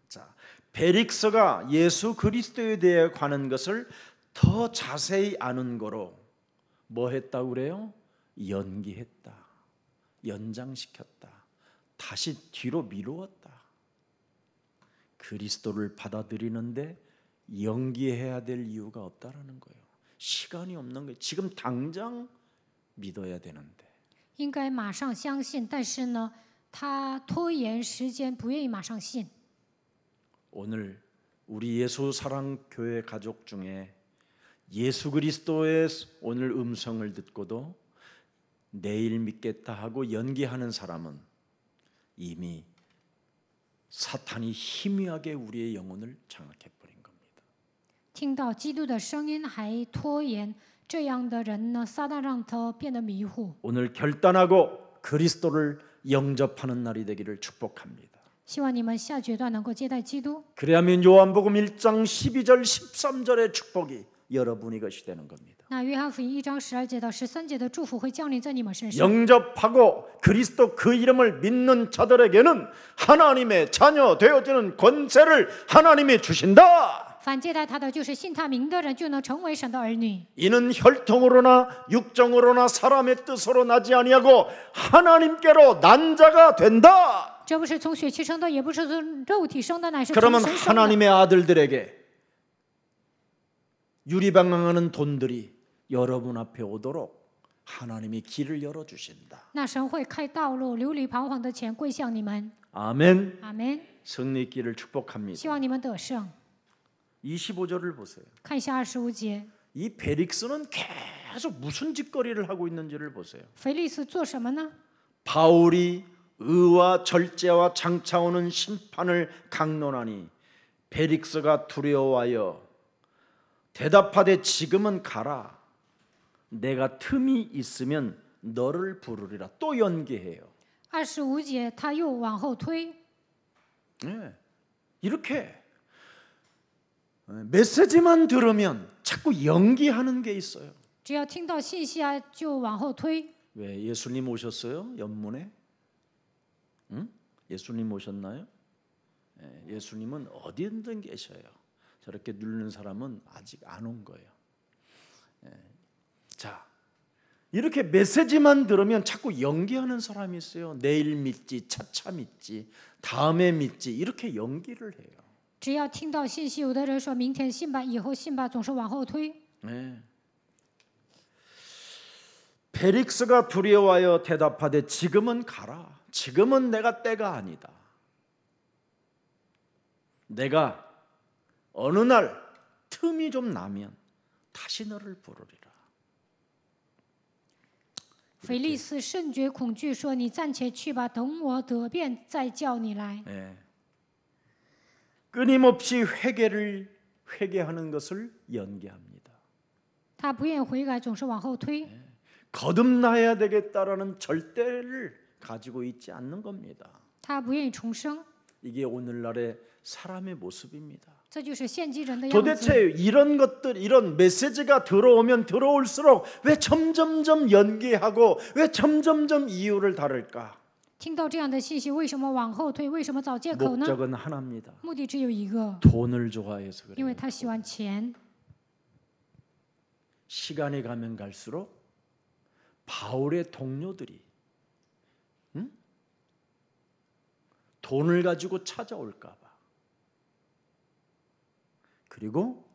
자, 벨릭스가 예수 그리스도에 대해 관한 것을 더 자세히 아는 거로 뭐 했다고 그래요? 연기했다, 연장시켰다, 다시 뒤로 미루었다. 그리스도를 받아들이는데 연기해야 될 이유가 없다라는 거예요. 시간이 없는 거예요. 지금 당장 믿어야 되는데. 应该马上相信，但是呢，他拖延时间，不愿意马上信。 오늘 우리 예수 사랑 교회 가족 중에 예수 그리스도의 오늘 음성을 듣고도 내일 믿겠다 하고 연기하는 사람은 이미 사탄이 희미하게 우리의 영혼을 장악해 버린 겁니다. 听到基督的声音还拖延，这样的人呢，撒旦让他变得迷糊。 오늘 결단하고 그리스도를 영접하는 날이 되기를 축복합니다. 希望你们下决断能够接待基督， 그래야만 요한복음 1장 12절 13절의 축복이 여러분이 것이 되는 겁니다. 那约翰福音1章12节到13节的祝福会降临在你们身上。 영접하고 그리스도 그 이름을 믿는 자들에게는 하나님의 자녀 되어지는 권세를 하나님이 주신다. 凡接待他的，就是信他名的人，就能成为神的儿女。 이는 혈통으로나 육정으로나 사람의 뜻으로 나지 아니하고 하나님께로 난 자가 된다. 这不是从血气生的，也不是从肉体生的，乃是从 그러면 神生的。 하나님의 아들들에게 유리방황하는 돈들이 여러분 앞에 오도록 하나님이 길을 열어 주신다. 那神会开道路，流离彷徨的钱归向你们。 아멘. 阿门。 승리 있기를 축복합니다. 希望你们得胜。 25절을 보세요. 看一下25节， 이 벨릭스는 계속 무슨 짓거리를 하고 있는지를 보세요. 腓利斯做什么呢？ 바울이 의와 절제와 장차오는 심판을 강론하니 벨릭스가 두려워하여 대답하되 지금은 가라. 내가 틈이 있으면 너를 부르리라. 또 연기해요. 25节，他又往后推。 네. 이렇게 메시지만 들으면 자꾸 연기하는 게 있어요. 只要听到信息啊，就往后推。 왜 예수님 오셨어요? 연문에? 응? 예수님 오셨나요? 예수님은 어디든 계셔요. 저렇게 누르는 사람은 아직 안 온 거예요. 자, 이렇게 메시지만 들으면 자꾸 연기하는 사람이 있어요. 내일 믿지, 차차 믿지, 다음에 믿지 이렇게 연기를 해요. 只要听到信息，有的人说明天信吧，以后信吧，总是往后推。 네. 벨릭스가 두려워하여 대답하되 지금은 가라. 지금은 내가 때가 아니다. 내가 어느 날 틈이 좀 나면 다시 너를 부르리라. 腓利斯甚觉恐惧，说：“你暂且去吧，等我得便再叫你来。” 예. 끊임없이 회개하는 것을 연기합니다. 他不愿悔改，总是往后推。 거듭나야 되겠다라는 절대를 가지고 있지 않는 겁니다. 他不愿意重生， 이게 오늘날의 사람의 모습입니다. 这就是现今人的样子。 도대체 이런 것들, 이런 메시지가 들어오면 들어올수록 왜 점점점 연기하고 왜 점점점 이유를 다를까? 听到这样的信息，为什么往后退？为什么找借口呢？ 목적은 하나입니다. 目的只有一个， 돈을 좋아해서 因为 그래요. 他喜欢钱。 시간이 가면 갈수록 바울의 동료들이 돈을 가지고 찾아올까 봐. 그리고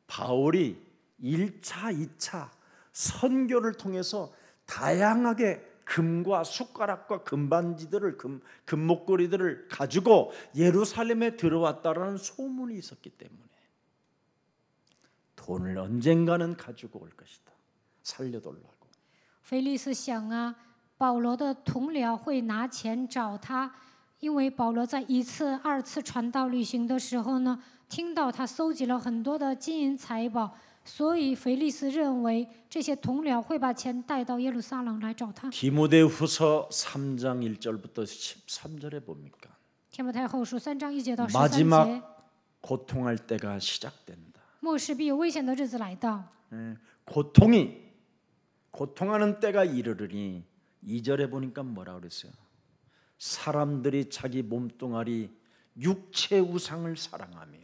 바울이 1차, 2차 선교를 통해서 다양하게 금과 숟가락과 금반지들을 금목걸이들을 가지고 예루살렘에 들어왔다라는 소문이 있었기 때문에 돈을 언젠가는 가지고 올 것이다. 살려달라고. 腓利斯想啊，保罗的同僚会拿钱找他，因为保罗在1次、2次传道旅行的时候呢，听到他搜集了很多的金银财宝，所以腓利斯认为这些同僚会把钱带到耶路撒冷来找他。 디모데후서 3장 1절부터 13절에 봅니까? 提摩太后书3章1节到13节， 마지막 고통할 때가 시작된다. 末世必有危险的日子来到。 고통하는 때가 이르르니 2절에 보니까 뭐라 그랬어요? 사람들이 자기 몸뚱아리 육체 우상을 사랑하며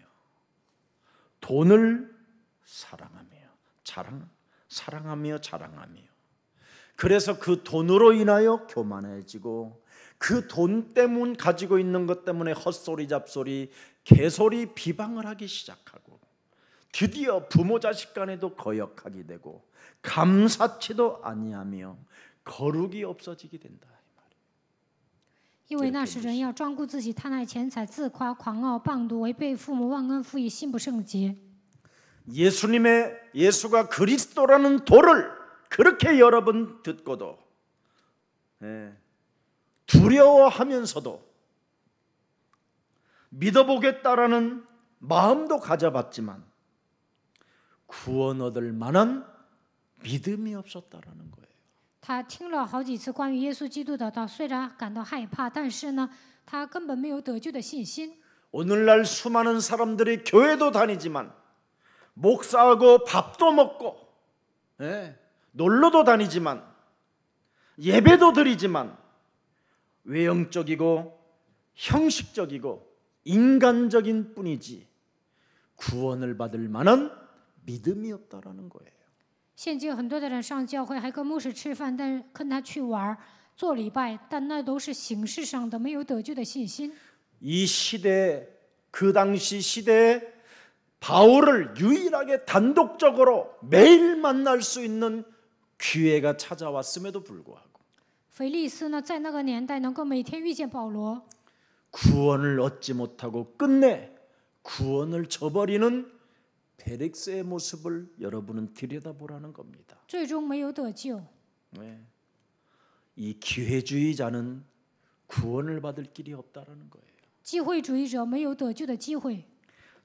돈을 사랑하며 자랑하며 그래서 그 돈으로 인하여 교만해지고 그 돈 때문 가지고 있는 것 때문에 헛소리 잡소리 개소리 비방을 하기 시작하고 드디어 부모 자식 간에도 거역하게 되고 감사치도 아니하며 거룩이 없어지게 된다. 因为那时人要专顾自己，贪爱钱财，自夸、狂傲、棒毒，违背父母，忘恩负义，心不圣洁。 예수가 그리스도라는 도를 그렇게 여러 번 듣고도 두려워하면서도 믿어보겠다라는 마음도 가져봤지만 구원 얻을 만한 믿음이 없었다라는 거예요. 他听了好几次关于耶稣基督的道，虽然感到害怕，但是呢，他根本没有得救的信心。 오늘날 수많은 사람들이 교회도 다니지만 목사하고 밥도 먹고 놀러도 다니지만 예배도 드리지만 외형적이고 형식적이고 인간적인 뿐이지 구원을 받을 만한 믿음이 없다라는 거예요. 现今很多的人上教会，还跟牧师吃饭，但跟他去玩、做礼拜，但那都是形式上的，没有得救的信心。 이 시대 그 당시 시대에 바울을 유일하게 단독적으로 매일 만날 수 있는 기회가 찾아왔음에도 불구하고 腓利斯呢，在那个年代能够每天遇见保罗， 구원을 얻지 못하고 끝내 구원을 저버리는 벨릭스의 모습을 여러분은 들여다보라는 겁니다. 最终没有得救。 이 기회주의자는 구원을 받을 길이 없다라는 거예요. 机会主义者没有得救的机会，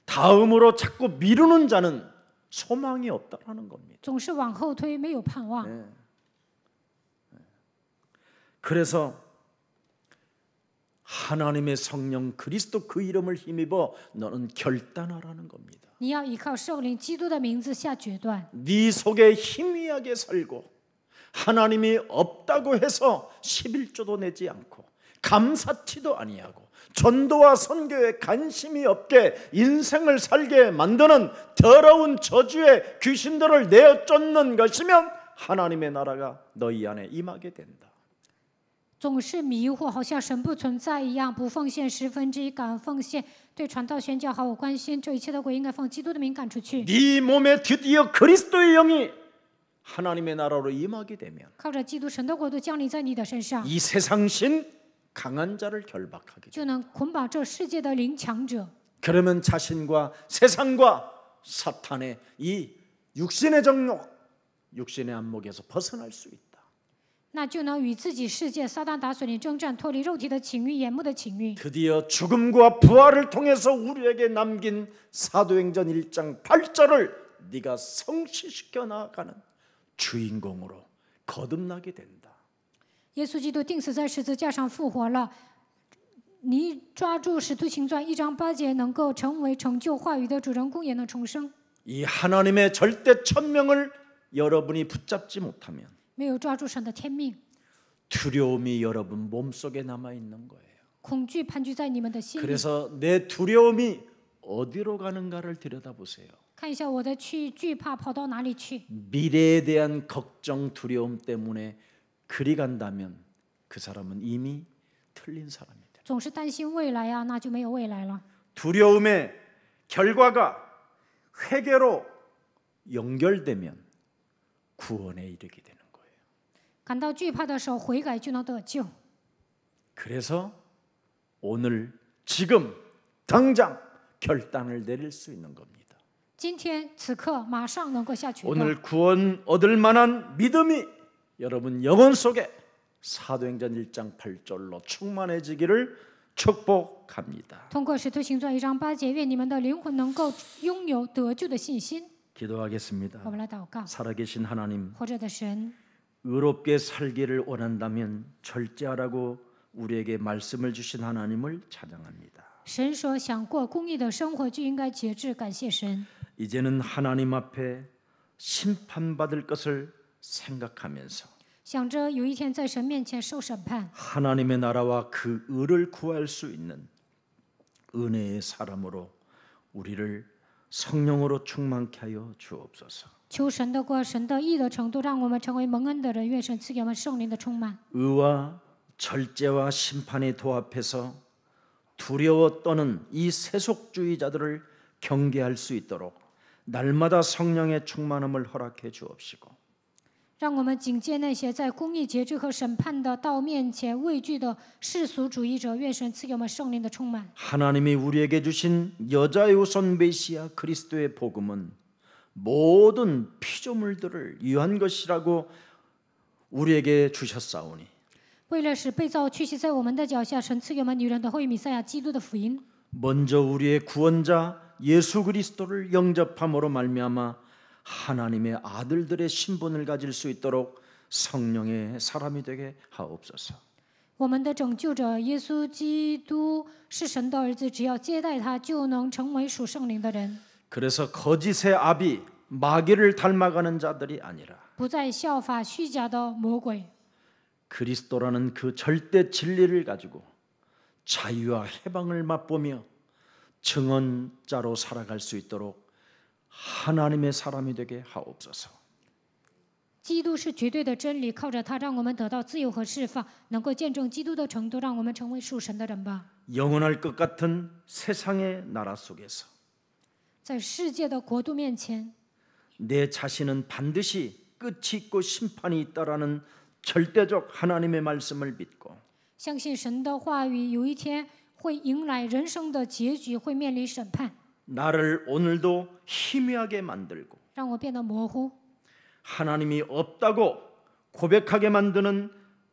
다음으로 자꾸 미루는 자는 소망이 없다라는 겁니다. 总是往后推，没有盼望。 그래서 하나님의 성령 그리스도 그 이름을 힘입어 너는 결단하라는 겁니다. 你要依靠圣灵基督的名字下决断， 네 속에 희미하게 살고 하나님이 없다고 해서 11조도 내지 않고 감사치도 아니하고 전도와 선교에 관심이 없게 인생을 살게 만드는 더러운 저주의 귀신들을 내어 쫓는 것이면 하나님의 나라가 너희 안에 임하게 된다. 总是迷惑，好像神不存在一样，不奉献1/10，敢奉献，对传道宣教毫无关心。这一切的鬼应该奉基督的名赶出去。 네 몸에 드디어 그리스도의 영이 하나님의 나라로 임하게 되면 靠着基督神的国度降临在你的身上， 이 세상신 강한 자를 결박하게 就能捆绑这世界的灵强者。 그러면 자신과 세상과 사탄의 이 육신의 정욕, 육신의 안목에서 벗어날 수 있다. 那就能与自己世界撒旦打水灵征战，脱离肉体的情欲、眼目的情欲。 드디어 죽음과 부활을 통해서 우리에게 남긴 사도행전 1장 8절을 네가 성취시켜 나가는 주인공으로 거듭나게 된다. 耶稣基督钉死在十字架上复活了，你抓住使徒行传1章8节，能够成为成就话语的主人公，也能重生。 이 하나님의 절대 천명을 여러분이 붙잡지 못하면 没有抓住神的天命， 두려움이 여러분 몸속에 남아 있는 거예요. 恐惧盘踞在你们的心里。 그래서 내 두려움이 어디로 가는가를 들여다보세요. 看一下我的惧怕跑到哪里去？ 미래에 대한 걱정, 두려움 때문에 그리 간다면 그 사람은 이미 틀린 사람이다. 总是担心未来啊，那就没有未来了。 두려움의 결과가 회개로 연결되면 구원에 이르게 되는 거예요. 感到惧怕的时候，悔改就能得救。 그래서 오늘 지금 당장 결단을 내릴 수 있는 겁니다. 今天此刻马上能够下决断。 오늘 구원 얻을 만한 믿음이 여러분 영혼 속에 사도행전 1장 8절로 충만해지기를 축복합니다. 通过使徒行传1章8节，愿你们的灵魂能够拥有得救的信心。 기도하겠습니다. 我们来祷告， 살아계신 하나님, 活着的神， 의롭게 살기를 원한다면 절제하라고 우리에게 말씀을 주신 하나님을 찬양합니다. 神说想过公义的生活就应该节制，感谢神。 이제는 하나님 앞에 심판받을 것을 생각하면서 想着有一天在神面前受审判， 하나님의 나라와 그 의를 구할 수 있는 은혜의 사람으로 우리를 성령으로 충만케 하여 주옵소서. 求神的国、神的义的程度，让我们成为蒙恩的人。愿神赐给我们圣灵的充满。 의와 절제와 심판의 도합해서 두려워 떠는 이 세속주의자들을 경계할 수 있도록 날마다 성령의 충만함을 허락해 주옵시고 让我们警戒那些在公义、节制和审判的道面前畏惧的世俗主义者。愿神赐给我们圣灵的充满。 하나님이 우리에게 주신 여자의 우선 메시아 그리스도의 복음은 모든 피조물들을 위한 것이라고 우리에게 주셨사오니 为了使被造屈膝在我们的脚下，神赐给我们女人的后裔弥赛亚基督的福音。 먼저 우리의 구원자 예수 그리스도를 영접함으로 말미암아 하나님의 아들들의 신분을 가질 수 있도록 성령의 사람이 되게 하옵소서. 我们的拯救者耶稣基督是神的儿子，只要接待他，就能成为属圣灵的人， 그래서 거짓의 아비 마귀를 닮아가는 자들이 아니라 不再效法虚假的魔鬼。 그리스도라는 그 절대 진리를 가지고 자유와 해방을 맛보며 증언자로 살아갈 수 있도록 하나님의 사람이 되게 하옵소서. 基督是绝对的真理，靠着他，让我们得到自由和释放，能够见证基督的程度，让我们成为属神的人吧。 영원할 것 같은 세상의 나라 속에서 在世界的国度面前， 내 자신은 반드시 끝이 있고 심판이 있다라는 절대적 하나님의 말씀을 믿고 相信神的话语，有一天会迎来人生的结局，会面临审判， 나를 오늘도 희미하게 만들고 让我变得模糊。 하나님이 없다고 고백하게 만드는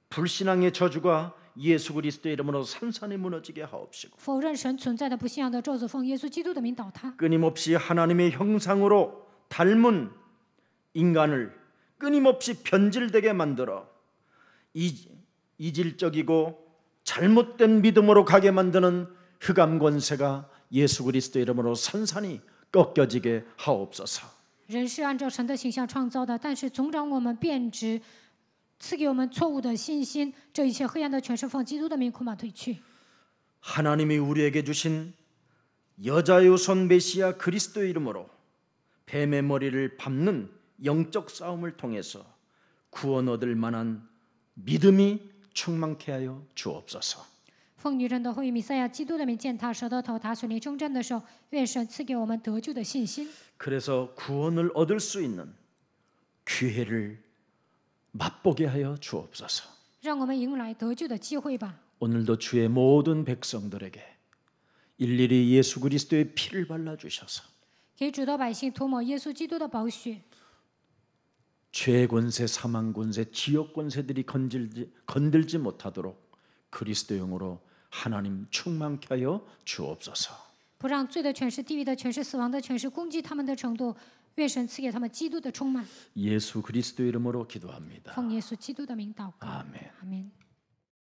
불신앙의 저주가 예수 그리스도의 이름으로 산산이 무너지게 하옵시고 否认神存在的不信仰的咒诅，奉耶稣基督的名倒塌。 끊임없이 하나님의 형상으로 닮은 인간을 끊임없이 변질되게 만들어 이질적이고 잘못된 믿음으로 가게 만드는 흑암 권세가 예수 그리스도의 이름으로 산산이 꺾여지게 하옵소서. 人是按照神的形象创造的，但是总让我们变质，赐给我们错误的信心。这一切黑暗的权势奉基督的名捆绑退去。 하나님이 우리에게 주신 여자의 손 메시아 그리스도의 이름으로 뱀의 머리를 밟는 영적 싸움을 통해서 구원 얻을 만한 믿음이 충만케 하여 주옵소서. 奉女人的后裔弥赛亚基督的名践踏蛇的头，打水灵征战的时候，愿神赐给我们得救的信心。 그래서 구원을 얻을 수 있는 기회를 맛보게 하여 주옵소서. 让我们迎来得救的机会吧。 오늘도 주의 모든 백성들에게 일일이 예수 그리스도의 피를 발라 주셔서 给主的百姓涂抹耶稣基督的宝血， 죄 권세, 사망 권세, 지역 권세들이 건들지 못하도록 그리스도 영으로 하나님 충만케 하여 주옵소서. 不让罪的权势、地狱的权势、死亡的权势攻击他们的程度，愿神赐给他们基督的充满。 예수 그리스도 이름으로 기도합니다. 奉耶稣基督的名祷告， 아멘. 阿门。